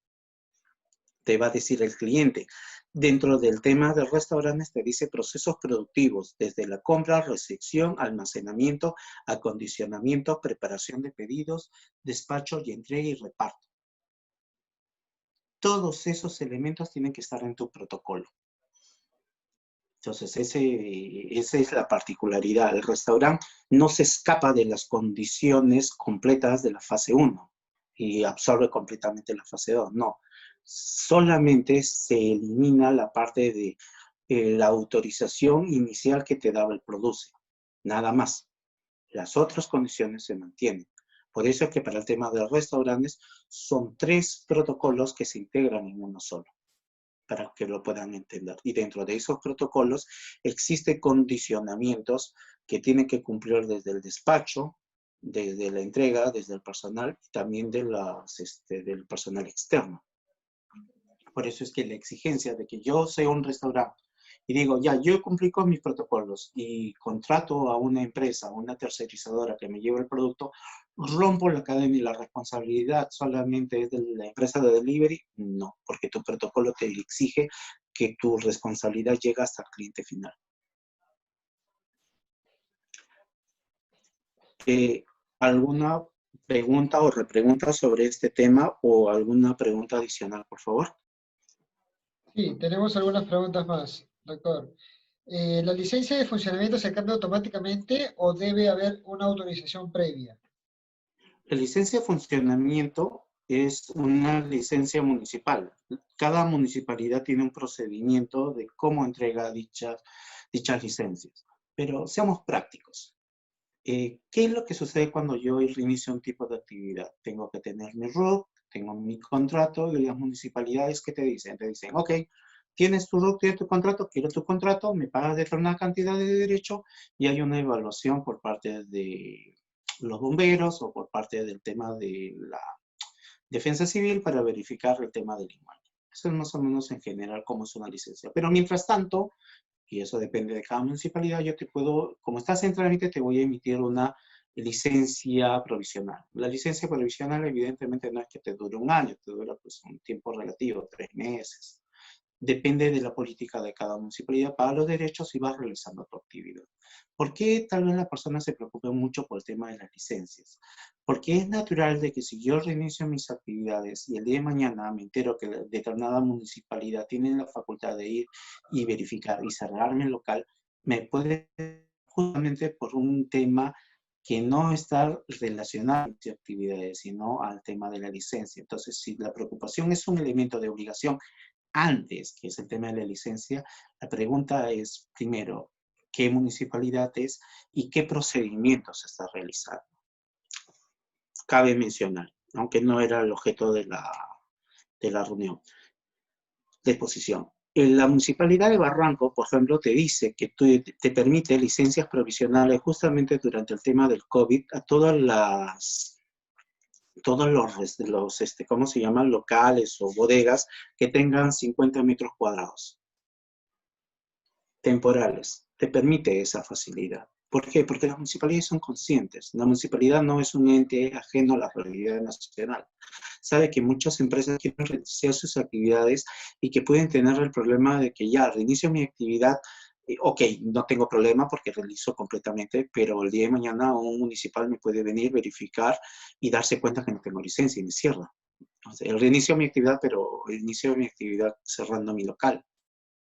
Te va a decir el cliente. Dentro del tema de restaurantes te dice procesos productivos, desde la compra, recepción, almacenamiento, acondicionamiento, preparación de pedidos, despacho y entrega y reparto. Todos esos elementos tienen que estar en tu protocolo. Entonces, esa es la particularidad. El restaurante no se escapa de las condiciones completas de la fase 1 y absorbe completamente la fase 2. No, solamente se elimina la parte de la autorización inicial que te daba el produce. Nada más. Las otras condiciones se mantienen. Por eso es que para el tema de restaurantes son 3 protocolos que se integran en uno solo, para que lo puedan entender. Y dentro de esos protocolos existen condicionamientos que tienen que cumplir desde el despacho, desde la entrega, desde el personal y también del personal externo. Por eso es que la exigencia de que yo sea un restaurante y digo, ya, yo cumplí con mis protocolos y contrato a una empresa, a una tercerizadora que me lleve el producto, rompo la cadena y la responsabilidad solamente es de la empresa de delivery. No, porque tu protocolo te exige que tu responsabilidad llegue hasta el cliente final. ¿Alguna pregunta o repregunta sobre este tema o alguna pregunta adicional, por favor? Sí, tenemos algunas preguntas más, doctor. ¿La licencia de funcionamiento se cambia automáticamente o debe haber una autorización previa? La licencia de funcionamiento es una licencia municipal. Cada municipalidad tiene un procedimiento de cómo entrega dichas licencias. Pero seamos prácticos. ¿Qué es lo que sucede cuando yo reinicio un tipo de actividad? Tengo que tener mi RUC, tengo mi contrato y las municipalidades que te dicen, ok, tienes tu RUC, tienes tu contrato, quiero tu contrato, me pagas determinada cantidad de derecho y hay una evaluación por parte de los bomberos o por parte del tema de la defensa civil para verificar el tema del inmueble. Eso es más o menos en general cómo es una licencia. Pero mientras tanto, y eso depende de cada municipalidad, yo te puedo, como estás en trámite, te voy a emitir una licencia provisional. La licencia provisional evidentemente no es que te dure un año, te dura pues un tiempo relativo, 3 meses. Depende de la política de cada municipalidad para los derechos y vas realizando tu actividad. ¿Por qué tal vez la persona se preocupe mucho por el tema de las licencias? Porque es natural de que si yo reinicio mis actividades y el día de mañana me entero que determinada municipalidad tiene la facultad de ir y verificar y cerrarme el local, me puede justamente por un tema que no está relacionado a mis actividades, sino al tema de la licencia. Entonces, si la preocupación es un elemento de obligación antes, que es el tema de la licencia, la pregunta es, primero, ¿qué municipalidad es y qué procedimientos se está realizando? Cabe mencionar, aunque no era el objeto de la reunión de exposición. La Municipalidad de Barranco, por ejemplo, te dice que te permite licencias provisionales justamente durante el tema del COVID a todos los ¿cómo se llaman? Locales o bodegas que tengan 50 metros cuadrados temporales. Te permite esa facilidad. ¿Por qué? Porque las municipalidades son conscientes. La municipalidad no es un ente ajeno a la realidad nacional. Sabe que muchas empresas quieren reiniciar sus actividades y que pueden tener el problema de que ya reinicio mi actividad, ok, no tengo problema porque realizo completamente, pero el día de mañana un municipal me puede venir, verificar y darse cuenta que no tengo licencia y me cierra. Entonces, el reinicio mi actividad, pero inicio mi actividad cerrando mi local.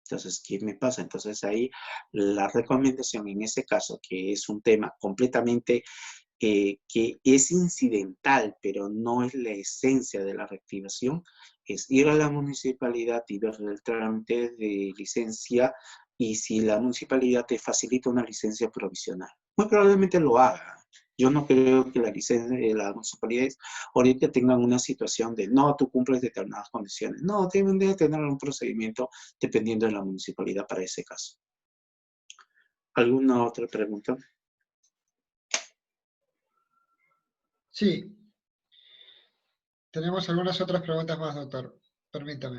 Entonces, ¿qué me pasa? Entonces ahí la recomendación en ese caso, que es un tema completamente que es incidental, pero no es la esencia de la reactivación, es ir a la municipalidad y ver el trámite de licencia y si la municipalidad te facilita una licencia provisional. Muy probablemente lo haga. Yo no creo que las municipalidades ahorita tengan una situación de no, tú cumples determinadas condiciones. No, deben de tener un procedimiento dependiendo de la municipalidad para ese caso. ¿Alguna otra pregunta? Sí, tenemos algunas otras preguntas más, doctor. Permítame.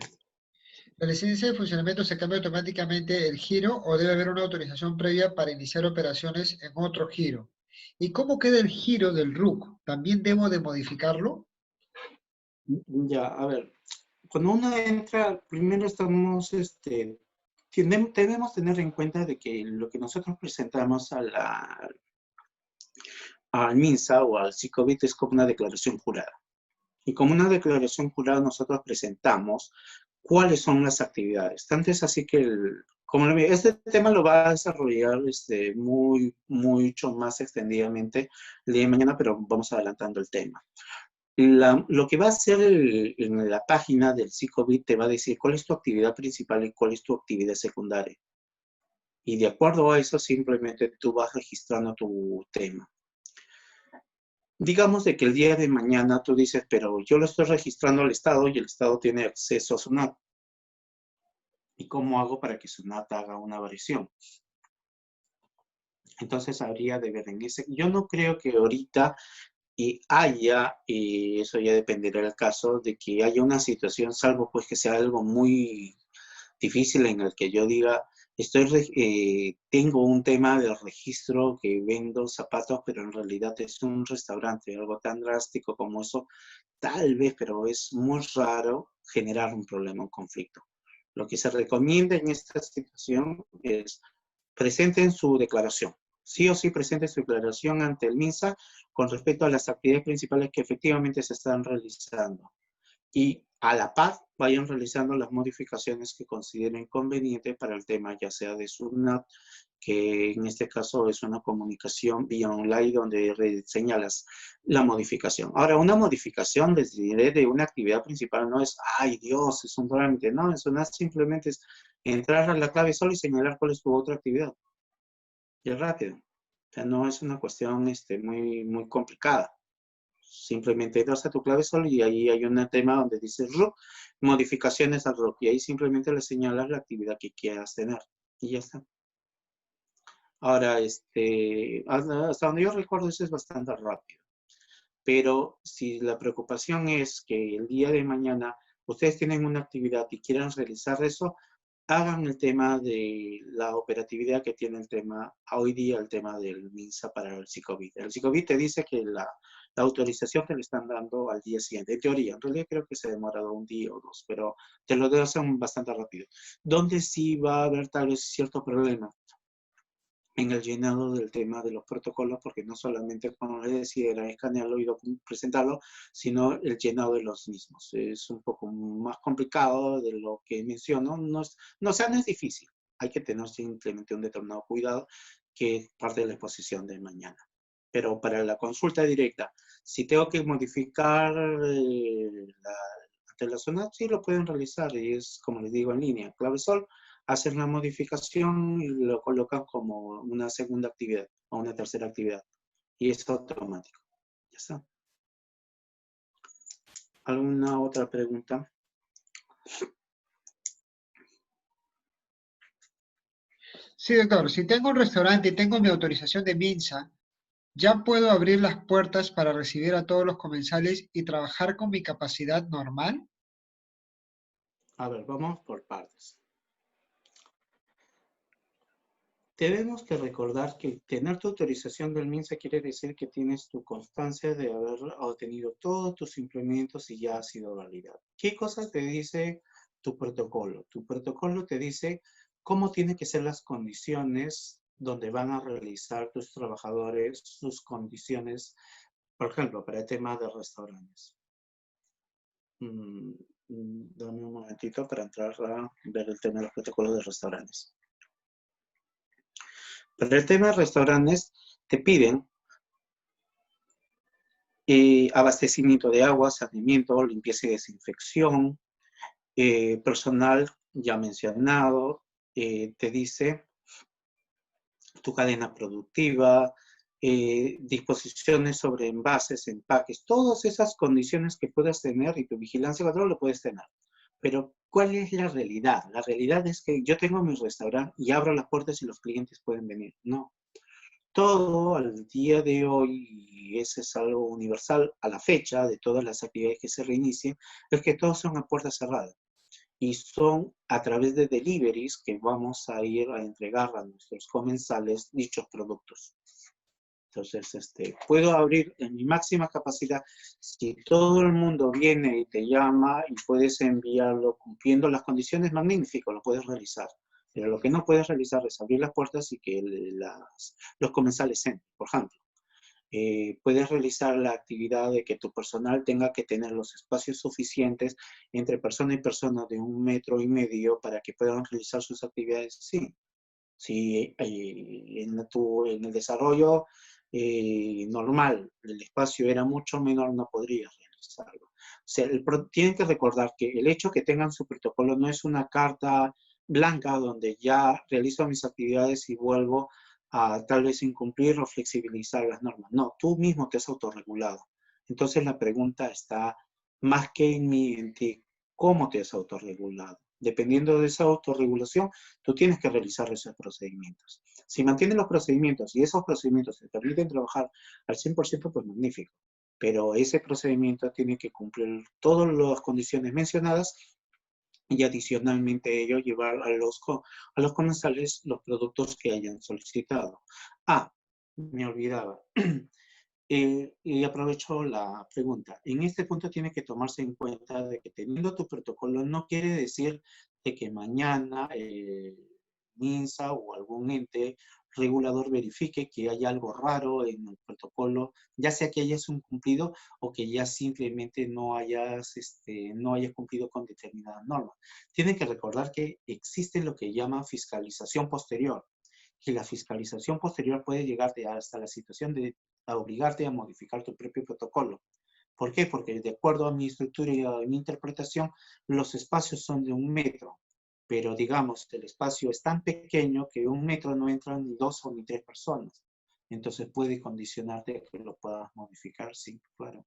¿La licencia de funcionamiento se cambia automáticamente el giro o debe haber una autorización previa para iniciar operaciones en otro giro? ¿Y cómo queda el giro del RUC? ¿También debo de modificarlo? Ya, a ver, cuando uno entra, primero debemos tener en cuenta de que lo que nosotros presentamos al MINSA o al SICOBIT es como una declaración jurada. Y como una declaración jurada nosotros presentamos cuáles son las actividades. Tanto es así que, este tema lo va a desarrollar mucho más extendidamente el día de mañana, pero vamos adelantando el tema. Lo que va a hacer en la página del SICOBIT te va a decir cuál es tu actividad principal y cuál es tu actividad secundaria. Y de acuerdo a eso, simplemente tú vas registrando tu tema. Digamos de que el día de mañana tú dices, pero yo lo estoy registrando al Estado y el Estado tiene acceso a SUNAT. ¿Y cómo hago para que SUNAT haga una variación? Entonces habría de ver en ese. Yo no creo que ahorita haya, y eso ya dependerá del caso, de que haya una situación, salvo pues que sea algo muy difícil en el que yo diga, tengo un tema de registro que vendo zapatos, pero en realidad es un restaurante, algo tan drástico como eso, tal vez, pero es muy raro generar un problema, un conflicto. Lo que se recomienda en esta situación es presenten su declaración. Sí o sí presenten su declaración ante el MINSA con respecto a las actividades principales que efectivamente se están realizando. Y a la par vayan realizando las modificaciones que consideren convenientes para el tema, ya sea de SUNAT, que en este caso es una comunicación vía online donde señalas la modificación. Ahora, una modificación, les diré, de una actividad principal no es, ay Dios, es un trámite, no, eso no simplemente es entrar a la clave solo y señalar cuál es tu otra actividad. Y es rápido. O sea, no es una cuestión muy complicada. Simplemente entras a tu clave solo y ahí hay un tema donde dice RUC, modificaciones al RUC, y ahí simplemente le señalas la actividad que quieras tener. Y ya está. Ahora, hasta donde yo recuerdo, eso es bastante rápido. Pero si la preocupación es que el día de mañana ustedes tienen una actividad y quieran realizar eso, hagan el tema de la operatividad que tiene el tema, hoy día el tema del MINSA para el SICOBIT. El SICOBIT te dice que la autorización te la están dando al día siguiente. En teoría, en realidad creo que se ha demorado un día o dos, pero te lo hacen bastante rápido. Donde sí va a haber tal vez cierto problema en el llenado del tema de los protocolos, porque no solamente, como les decía, era escanearlo y presentarlo, sino el llenado de los mismos. Es un poco más complicado de lo que menciono. No es difícil. Hay que tener simplemente un determinado cuidado, que es parte de la exposición de mañana. Pero para la consulta directa, si tengo que modificar ante la zona, sí lo pueden realizar, y es, como les digo, en línea. ClaveSol, hacen la modificación y lo colocan como una segunda actividad o una tercera actividad. Y es automático. Ya está. ¿Alguna otra pregunta? Sí, doctor. Si tengo un restaurante y tengo mi autorización de MINSA, ¿ya puedo abrir las puertas para recibir a todos los comensales y trabajar con mi capacidad normal? A ver, vamos por partes. Tenemos que recordar que tener tu autorización del MINSA quiere decir que tienes tu constancia de haber obtenido todos tus implementos y ya ha sido validado. ¿Qué cosas te dice tu protocolo? Tu protocolo te dice cómo tienen que ser las condiciones donde van a realizar tus trabajadores, sus condiciones, por ejemplo, para el tema de restaurantes. Dame un momentito para entrar a ver el tema de los protocolos de restaurantes. Para el tema de restaurantes, te piden abastecimiento de agua, saneamiento, limpieza y desinfección, personal ya mencionado, te dice tu cadena productiva, disposiciones sobre envases, empaques, todas esas condiciones que puedas tener y tu vigilancia de control lo puedes tener. Pero, ¿cuál es la realidad? La realidad es que yo tengo mi restaurante y abro las puertas y los clientes pueden venir. No. Todo al día de hoy, y ese es algo universal a la fecha de todas las actividades que se reinicien, es que todos son a puerta cerrada. Y son a través de deliveries que vamos a ir a entregar a nuestros comensales dichos productos. Entonces, puedo abrir en mi máxima capacidad. Si todo el mundo viene y te llama y puedes enviarlo cumpliendo las condiciones, magnífico, lo puedes realizar. Pero lo que no puedes realizar es abrir las puertas y que los comensales entren, por ejemplo. Puedes realizar la actividad de que tu personal tenga que tener los espacios suficientes entre persona y persona de 1,5 metros para que puedan realizar sus actividades. Sí, si en el desarrollo normal el espacio era mucho menor, no podrías realizarlo. O sea, tienen que recordar que el hecho que tengan su protocolo no es una carta blanca donde ya realizo mis actividades y vuelvo a tal vez incumplir o flexibilizar las normas. No, tú mismo te has autorregulado. Entonces la pregunta está más que en ti, ¿cómo te has autorregulado? Dependiendo de esa autorregulación, tú tienes que realizar esos procedimientos. Si mantienes los procedimientos y esos procedimientos te permiten trabajar al 100%, pues magnífico. Pero ese procedimiento tiene que cumplir todas las condiciones mencionadas y adicionalmente ello llevar a los comensales los productos que hayan solicitado. Me olvidaba. Y aprovecho la pregunta. En este punto tiene que tomarse en cuenta de que teniendo tu protocolo no quiere decir de que mañana MINSA o algún ente regulador verifique que hay algo raro en el protocolo, ya sea que hayas incumplido o que ya simplemente no hayas cumplido con determinadas normas. Tienen que recordar que existe lo que llaman fiscalización posterior, que la fiscalización posterior puede llegarte hasta la situación de obligarte a modificar tu propio protocolo. ¿Por qué? Porque de acuerdo a mi estructura y a mi interpretación, los espacios son de 1 metro, pero digamos, el espacio es tan pequeño que 1 metro no entran ni 2 o ni 3 personas. Entonces puede condicionarte a que lo puedas modificar, sí, claro.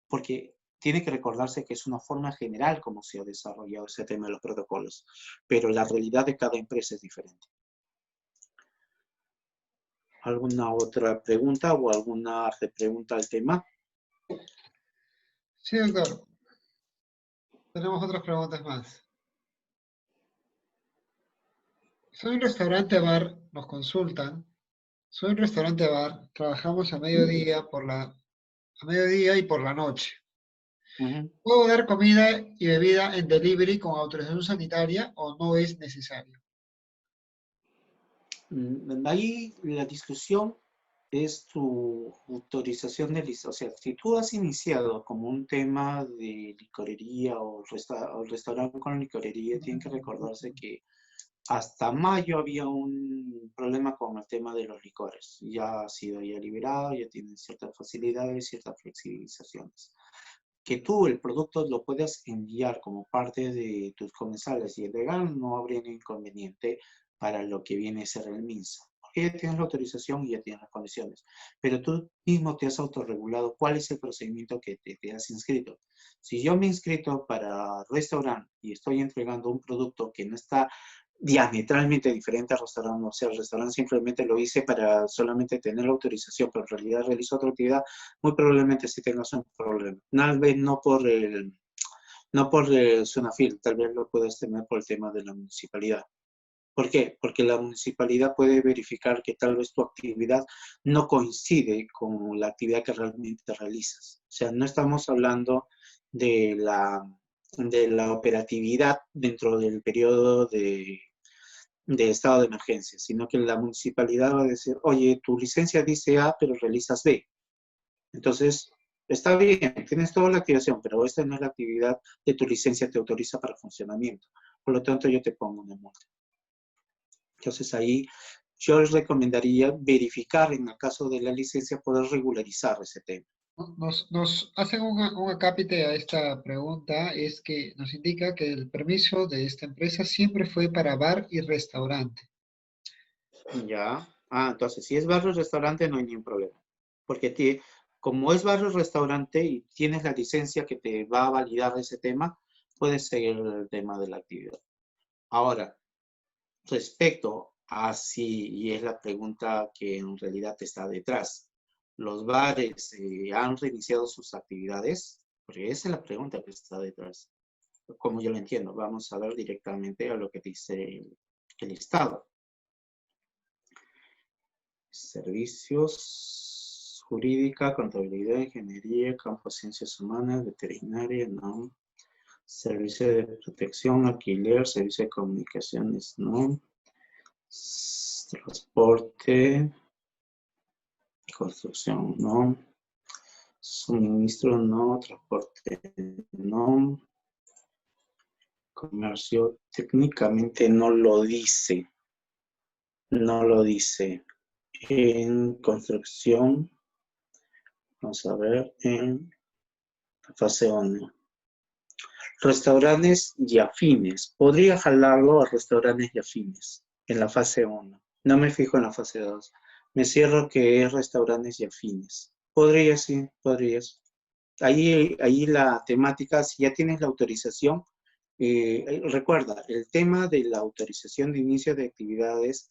Porque tiene que recordarse que es una forma general como se ha desarrollado ese tema de los protocolos, pero la realidad de cada empresa es diferente. ¿Alguna otra pregunta o alguna repregunta al tema? Sí, doctor. Tenemos otras preguntas más. Soy un restaurante bar, nos consultan. Soy un restaurante bar, trabajamos a mediodía y por la noche. ¿Puedo dar comida y bebida en delivery con autorización sanitaria o no es necesario? Ahí la discusión es tu autorización de licencia. O sea, si tú has iniciado como un tema de licorería o restaurante con licorería, tienen que recordarse que hasta mayo había un problema con el tema de los licores. Ya ha sido ya liberado, ya tienen ciertas facilidades, ciertas flexibilizaciones. Que tú el producto lo puedas enviar como parte de tus comensales y es legal, no habría ningún inconveniente para lo que viene a ser el MINSA. ya tienes la autorización y ya tienes las condiciones. Pero tú mismo te has autorregulado cuál es el procedimiento que te has inscrito. Si yo me he inscrito para restaurante y estoy entregando un producto que no está diametralmente diferente al restaurante, o sea, el restaurante simplemente lo hice para solamente tener la autorización, pero en realidad realizo otra actividad, muy probablemente sí tengas un problema. Tal vez no por el Sunafil, tal vez lo puedas tener por el tema de la municipalidad. ¿Por qué? Porque la municipalidad puede verificar que tal vez tu actividad no coincide con la actividad que realmente realizas. O sea, no estamos hablando de la operatividad dentro del periodo de estado de emergencia, sino que la municipalidad va a decir, oye, tu licencia dice A, pero realizas B. Entonces, está bien, tienes toda la activación, pero esta no es la actividad que tu licencia te autoriza para funcionamiento. Por lo tanto, yo te pongo una multa. Entonces, ahí yo les recomendaría verificar en el caso de la licencia, poder regularizar ese tema. Nos hacen un acápite a esta pregunta, es que nos indica que el permiso de esta empresa siempre fue para bar y restaurante. Ya. Entonces, si es barrio restaurante, no hay ningún problema. Porque como es barrio restaurante y tienes la licencia que te va a validar ese tema, puedes seguir el tema de la actividad. Ahora, respecto a si, y es la pregunta que en realidad está detrás, ¿los bares han reiniciado sus actividades? Porque esa es la pregunta que está detrás. Como yo lo entiendo, vamos a ver directamente a lo que dice el Estado. Servicios, jurídica, contabilidad, ingeniería, campo de ciencias humanas, veterinaria, no. Servicio de protección, alquiler, servicio de comunicaciones, no. Transporte, construcción, no. Suministro, no. Transporte, no. Comercio, técnicamente no lo dice. No lo dice. En construcción, vamos a ver, en fase 1. Restaurantes y afines. Podría jalarlo a restaurantes y afines en la fase 1. No me fijo en la fase 2. Me cierro que es restaurantes y afines. Podría, sí, podrías. Ahí la temática, si ya tienes la autorización, recuerda, el tema de la autorización de inicio de actividades,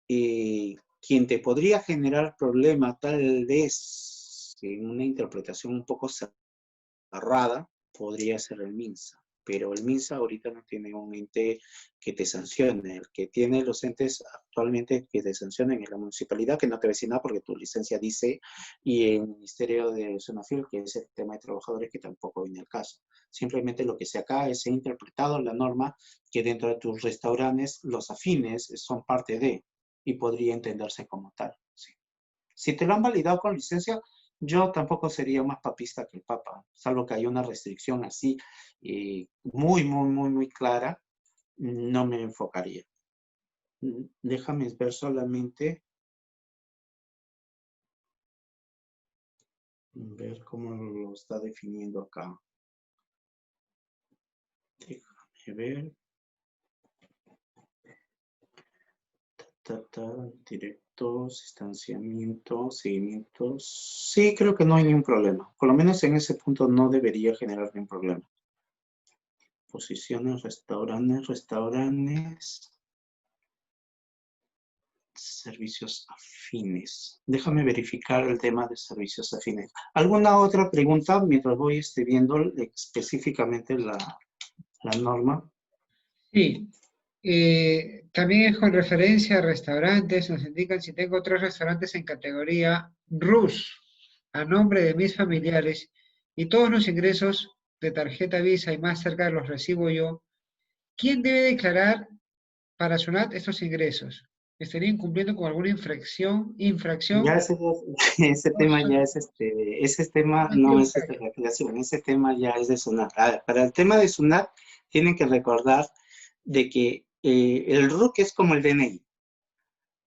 quien te podría generar problema tal vez en una interpretación un poco cerrada, podría ser el MINSA, pero el MINSA ahorita no tiene un ente que te sancione. El que tiene los entes actualmente que te sancionen es la municipalidad, que no te va a decir nada porque tu licencia dice, y el Ministerio de Sunafil, que es el tema de trabajadores, que tampoco viene al caso. Simplemente lo que se acá es, se ha interpretado la norma que dentro de tus restaurantes los afines son parte de, y podría entenderse como tal. Sí. Si te lo han validado con licencia, yo tampoco sería más papista que el Papa, salvo que haya una restricción así muy clara, no me enfocaría. Déjame ver solamente, ver cómo lo está definiendo acá. Déjame ver. Directos, distanciamiento, seguimientos. Sí, creo que no hay ningún problema. Por lo menos en ese punto no debería generar ningún problema. Posiciones, restaurantes. Servicios afines. Déjame verificar el tema de servicios afines. ¿Alguna otra pregunta mientras voy viendo específicamente la norma? Sí, también es con referencia a restaurantes, nos indican si tengo 3 restaurantes en categoría RUS a nombre de mis familiares y todos los ingresos de tarjeta Visa y Mastercard los recibo yo, ¿quién debe declarar para SUNAT estos ingresos? ¿Estaría incumpliendo con alguna infracción? Ya ese tema ya es ese tema no es de recreación, ese tema ya es de SUNAT. Para el tema de SUNAT tienen que recordar de que el RUC es como el DNI.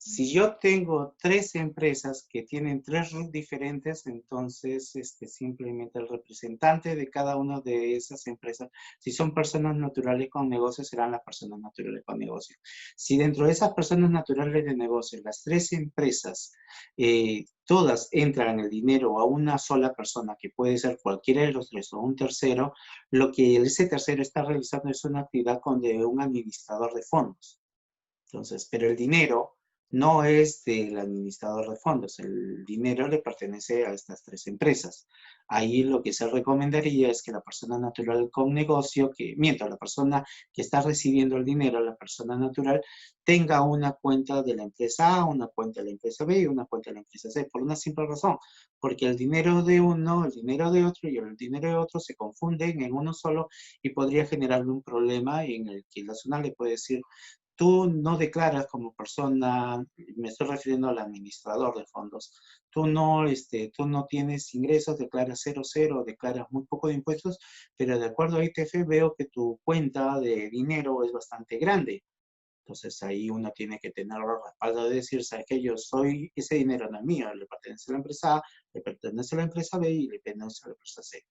Si yo tengo 3 empresas que tienen 3 RUT diferentes, entonces simplemente el representante de cada una de esas empresas, si son personas naturales con negocio, serán las personas naturales con negocio. Si dentro de esas personas naturales de negocio, las 3 empresas, todas entran el dinero a una sola persona, que puede ser cualquiera de los 3 o un tercero, lo que ese tercero está realizando es una actividad de un administrador de fondos. Entonces, pero el dinero no es del administrador de fondos, el dinero le pertenece a estas 3 empresas. Ahí lo que se recomendaría es que la persona natural con negocio, mientras la persona que está recibiendo el dinero, la persona natural, tenga una cuenta de la empresa A, una cuenta de la empresa B y una cuenta de la empresa C, por una simple razón, porque el dinero de uno, el dinero de otro y el dinero de otro se confunden en uno solo y podría generarle un problema en el que la zona le puede decir: tú no declaras como persona, me estoy refiriendo al administrador de fondos, tú no tienes ingresos, declaras 0, declaras muy poco de impuestos, pero de acuerdo a ITF veo que tu cuenta de dinero es bastante grande. Entonces ahí uno tiene que tener el respaldo de decir: ¿sabes qué? Ese dinero no es mío, le pertenece a la empresa A, le pertenece a la empresa B y le pertenece a la empresa C.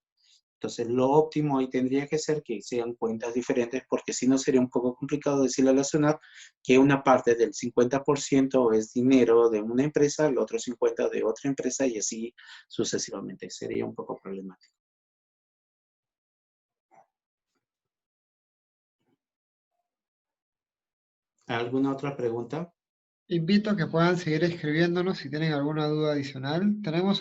Entonces, lo óptimo ahí tendría que ser que sean cuentas diferentes, porque si no sería un poco complicado decirle a la SUNAT que una parte del 50% es dinero de una empresa, el otro 50% de otra empresa y así sucesivamente. Sería un poco problemático. ¿Alguna otra pregunta? Invito a que puedan seguir escribiéndonos si tienen alguna duda adicional. Tenemos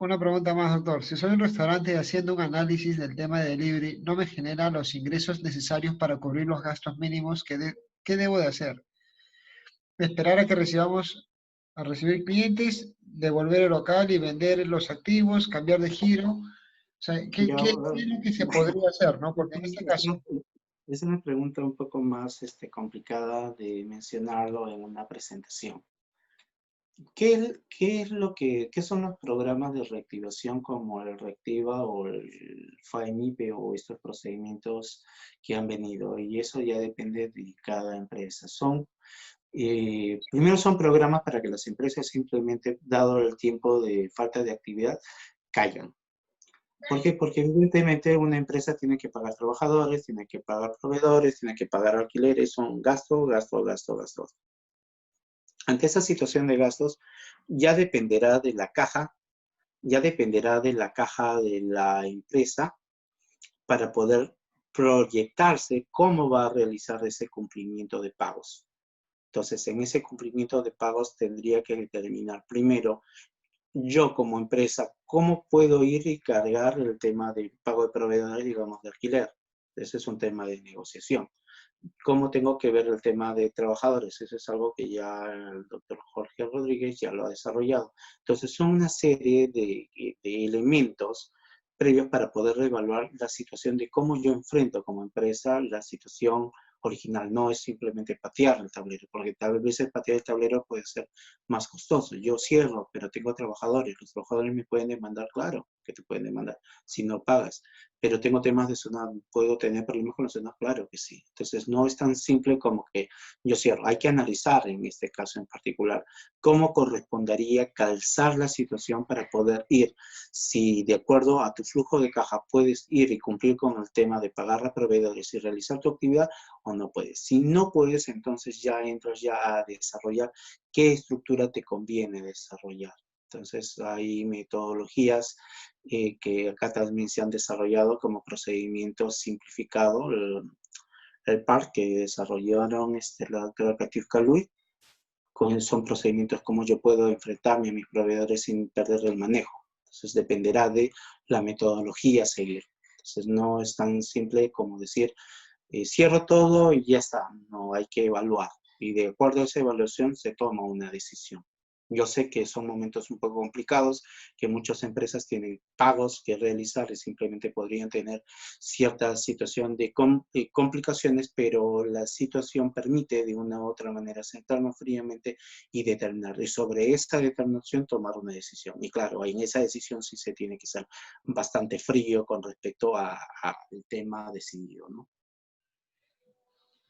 una pregunta más, doctor. Si soy un restaurante y haciendo un análisis del tema de delivery, no me genera los ingresos necesarios para cubrir los gastos mínimos, ¿qué debo de hacer? Esperar a que a recibir clientes, devolver el local y vender los activos, cambiar de giro. O sea, ¿qué es lo que se podría hacer, no? Porque en este caso, Es una pregunta un poco más complicada de mencionarlo en una presentación. ¿Qué son los programas de reactivación como el Reactiva o el FAEMIPE o estos procedimientos que han venido? Y eso ya depende de cada empresa. Primero son programas para que las empresas simplemente, dado el tiempo de falta de actividad, callan. ¿Por qué? Porque evidentemente una empresa tiene que pagar trabajadores, tiene que pagar proveedores, tiene que pagar alquileres, son gasto. Ante esa situación de gastos, ya dependerá de la caja de la empresa para poder proyectarse cómo va a realizar ese cumplimiento de pagos. Entonces, en ese cumplimiento de pagos tendría que determinar primero, yo como empresa, cómo puedo ir y cargar el tema de pago de proveedores, digamos, de alquiler. Ese es un tema de negociación. ¿Cómo tengo que ver el tema de trabajadores? Eso es algo que ya el doctor Jorge Rodríguez ya lo ha desarrollado. Entonces, son una serie de elementos previos para poder evaluar la situación de cómo yo enfrento como empresa la situación original. No es simplemente patear el tablero, porque tal vez el patear el tablero puede ser más costoso. Yo cierro, pero tengo trabajadores. Los trabajadores me pueden demandar, claro que te pueden demandar si no pagas. Pero tengo temas de zona, ¿puedo tener problemas con la zona? Claro que sí. Entonces, no es tan simple como que yo cierro. Hay que analizar en este caso en particular cómo correspondería calzar la situación para poder ir. Si de acuerdo a tu flujo de caja puedes ir y cumplir con el tema de pagar a proveedores y realizar tu actividad o no puedes. Si no puedes, entonces ya entras ya a desarrollar qué estructura te conviene desarrollar. Entonces, hay metodologías que acá también se han desarrollado como procedimiento simplificado, el PAR que desarrollaron la doctora Katifka Luis, son procedimientos como yo puedo enfrentarme a mis proveedores sin perder el manejo. Entonces, dependerá de la metodología a seguir. Entonces, no es tan simple como decir, cierro todo y ya está. No, hay que evaluar. Y de acuerdo a esa evaluación se toma una decisión. Yo sé que son momentos un poco complicados, que muchas empresas tienen pagos que realizar y simplemente podrían tener cierta situación de complicaciones, pero la situación permite de una u otra manera sentarnos fríamente y determinar. Y sobre esta determinación tomar una decisión. Y claro, en esa decisión sí se tiene que ser bastante frío con respecto al tema decidido, ¿no?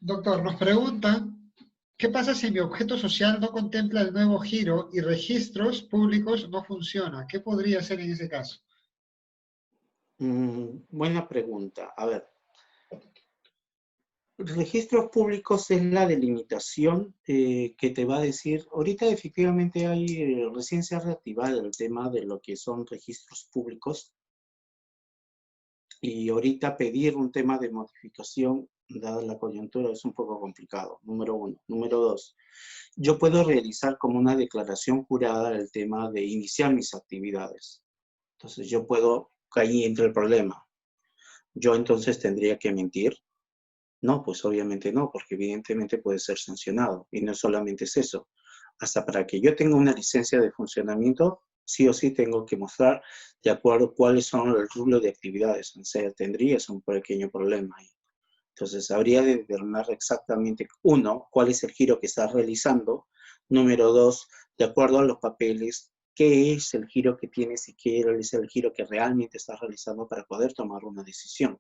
doctor, nos preguntan ¿Qué pasa si mi objeto social no contempla el nuevo giro y registros públicos no funciona? ¿Qué podría hacer en ese caso? Buena pregunta. A ver, registros públicos es la delimitación que te va a decir, ahorita efectivamente recién se ha reactivado el tema de lo que son registros públicos y ahorita pedir un tema de modificación, dada la coyuntura, es un poco complicado, número uno. Número dos, yo puedo realizar como una declaración jurada el tema de iniciar mis actividades. Entonces yo puedo, ahí entra el problema. Yo entonces tendría que mentir. No, pues obviamente no, porque evidentemente puede ser sancionado. Y no solamente es eso. Hasta para que yo tenga una licencia de funcionamiento, sí o sí tengo que mostrar de acuerdo cuáles son el rubro de actividades. O sea, tendrías un pequeño problema ahí. Entonces, habría de determinar exactamente, uno, cuál es el giro que estás realizando. Número dos, de acuerdo a los papeles, qué es el giro que tienes y qué es el giro que realmente estás realizando para poder tomar una decisión.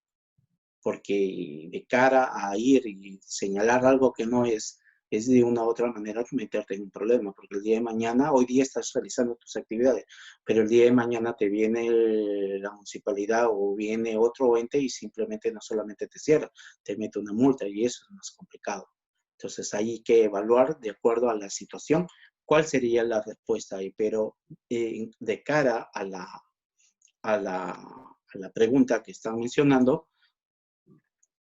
Porque de cara a ir y señalar algo que no es de una u otra manera meterte en un problema, porque el día de mañana, hoy día estás realizando tus actividades, pero el día de mañana te viene la municipalidad o viene otro ente y simplemente no solamente te cierra, te mete una multa y eso es más complicado. Entonces hay que evaluar de acuerdo a la situación cuál sería la respuesta ahí, pero de cara a la pregunta que están mencionando,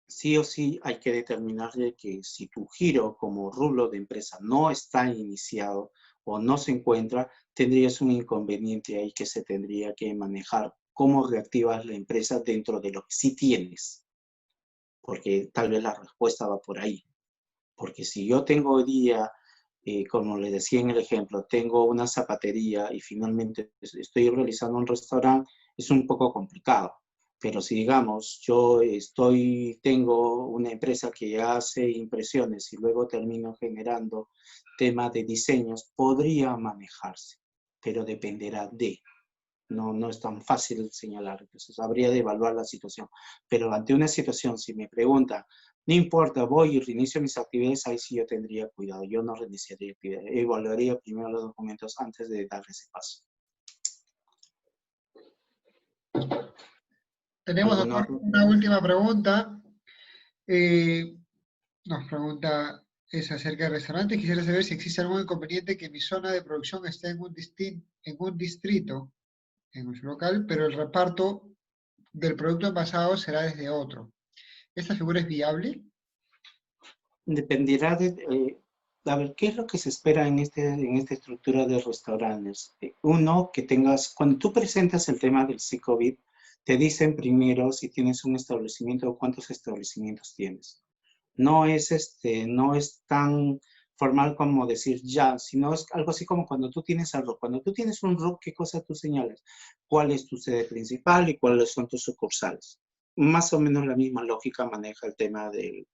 sí o sí hay que determinar de que si tu giro como rubro de empresa no está iniciado o no se encuentra, tendrías un inconveniente ahí que se tendría que manejar. ¿Cómo reactivas la empresa dentro de lo que sí tienes? Porque tal vez la respuesta va por ahí. Porque si yo tengo hoy día, como le decía en el ejemplo, tengo una zapatería y finalmente estoy realizando un restaurante, es un poco complicado. Pero si digamos, yo tengo una empresa que hace impresiones y luego termino generando temas de diseños, podría manejarse, pero dependerá de. No es tan fácil señalar, entonces habría de evaluar la situación. Pero ante una situación, si me pregunta, no importa, voy y reinicio mis actividades, ahí sí yo tendría cuidado, yo no reiniciaría actividades, evaluaría primero los documentos antes de dar ese paso. Tenemos, doctor, una última pregunta. Nos pregunta, es acerca de restaurantes. Quisiera saber si existe algún inconveniente que mi zona de producción esté en un distrito, en nuestro local, pero el reparto del producto envasado será desde otro. ¿Esta figura es viable? Dependerá a ver, ¿qué es lo que se espera en esta estructura de restaurantes? Uno, que tengas, cuando tú presentas el tema del C-COVID, te dicen primero si tienes un establecimiento o cuántos establecimientos tienes. No es tan formal como decir ya, sino es algo así como cuando tú tienes algo. Cuando tú tienes un RUC, ¿qué cosa tú señalas? ¿Cuál es tu sede principal y cuáles son tus sucursales? Más o menos la misma lógica maneja el tema de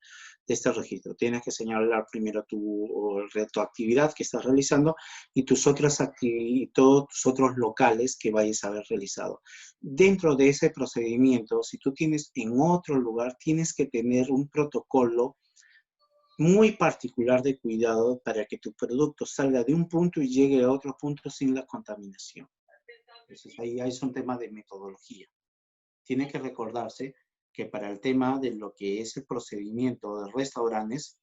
este registro. Tienes que señalar primero tu actividad que estás realizando y todos tus otros locales que vayas a haber realizado. Dentro de ese procedimiento, si tú tienes en otro lugar, tienes que tener un protocolo muy particular de cuidado para que tu producto salga de un punto y llegue a otro punto sin la contaminación. Entonces ahí es un tema de metodología. Tiene que recordarse que para el tema de lo que es el procedimiento de restaurantes,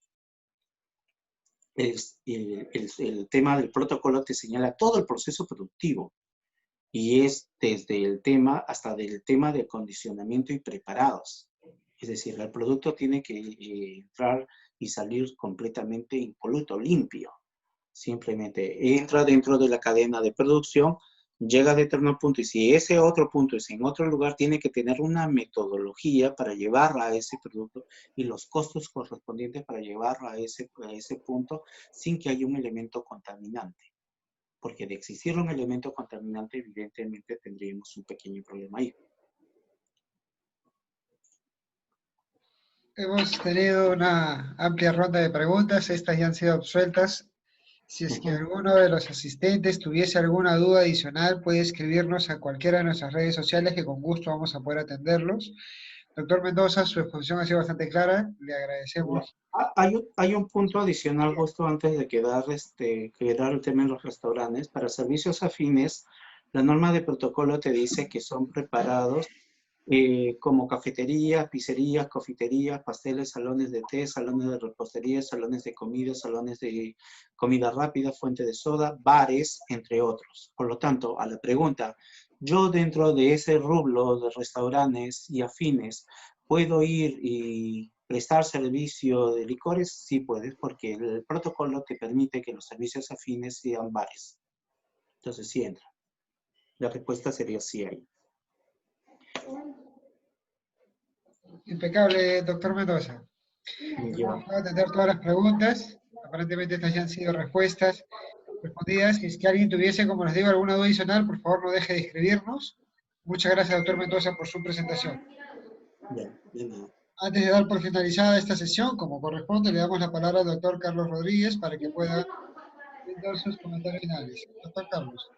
el tema del protocolo te señala todo el proceso productivo y es desde el tema hasta del tema de acondicionamiento y preparados. Es decir, el producto tiene que entrar y salir completamente impoluto, limpio. Simplemente entra dentro de la cadena de producción, llega a determinado punto y si ese otro punto es en otro lugar, tiene que tener una metodología para llevar a ese producto y los costos correspondientes para llevarlo a ese punto sin que haya un elemento contaminante. Porque de existir un elemento contaminante, evidentemente tendríamos un pequeño problema ahí. Hemos tenido una amplia ronda de preguntas, estas ya han sido absueltas. Si es que alguno de los asistentes tuviese alguna duda adicional, puede escribirnos a cualquiera de nuestras redes sociales que con gusto vamos a poder atenderlos. Doctor Mendoza, su exposición ha sido bastante clara, le agradecemos. Hay un punto adicional justo antes de quedar el tema en los restaurantes. Para servicios afines, la norma de protocolo te dice que son preparados como cafeterías, pizzerías, confiterías, pasteles, salones de té, salones de repostería, salones de comida, salones de comida rápida, fuente de soda, bares, entre otros. Por lo tanto, a la pregunta, yo dentro de ese rublo de restaurantes y afines, ¿puedo ir y prestar servicio de licores? Sí puedes, porque el protocolo te permite que los servicios afines sean bares. Entonces sí entra. La respuesta sería sí ahí. Impecable, doctor Mendoza. Ya. Vamos a atender todas las preguntas. Aparentemente estas ya han sido respuestas respondidas. Si es que alguien tuviese, como les digo, alguna duda adicional, por favor no deje de escribirnos. Muchas gracias, doctor Mendoza, por su presentación. Ya, de nada. Antes de dar por finalizada esta sesión, como corresponde, le damos la palabra al doctor Carlos Rodríguez para que pueda dar sus comentarios finales. Doctor Carlos.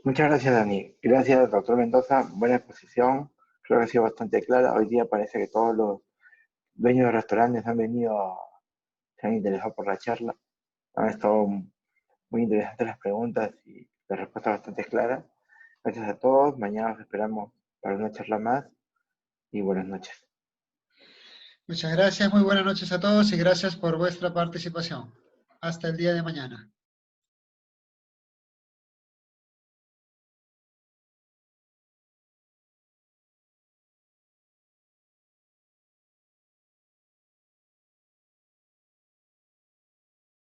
Muchas gracias, Dani. Gracias, doctor Mendoza. Buena exposición. Creo que ha sido bastante clara. Hoy día parece que todos los dueños de restaurantes se han interesado por la charla. Han estado muy interesantes las preguntas y las respuestas bastante claras. Gracias a todos. Mañana los esperamos para una charla más y buenas noches. Muchas gracias, muy buenas noches a todos y gracias por vuestra participación. Hasta el día de mañana.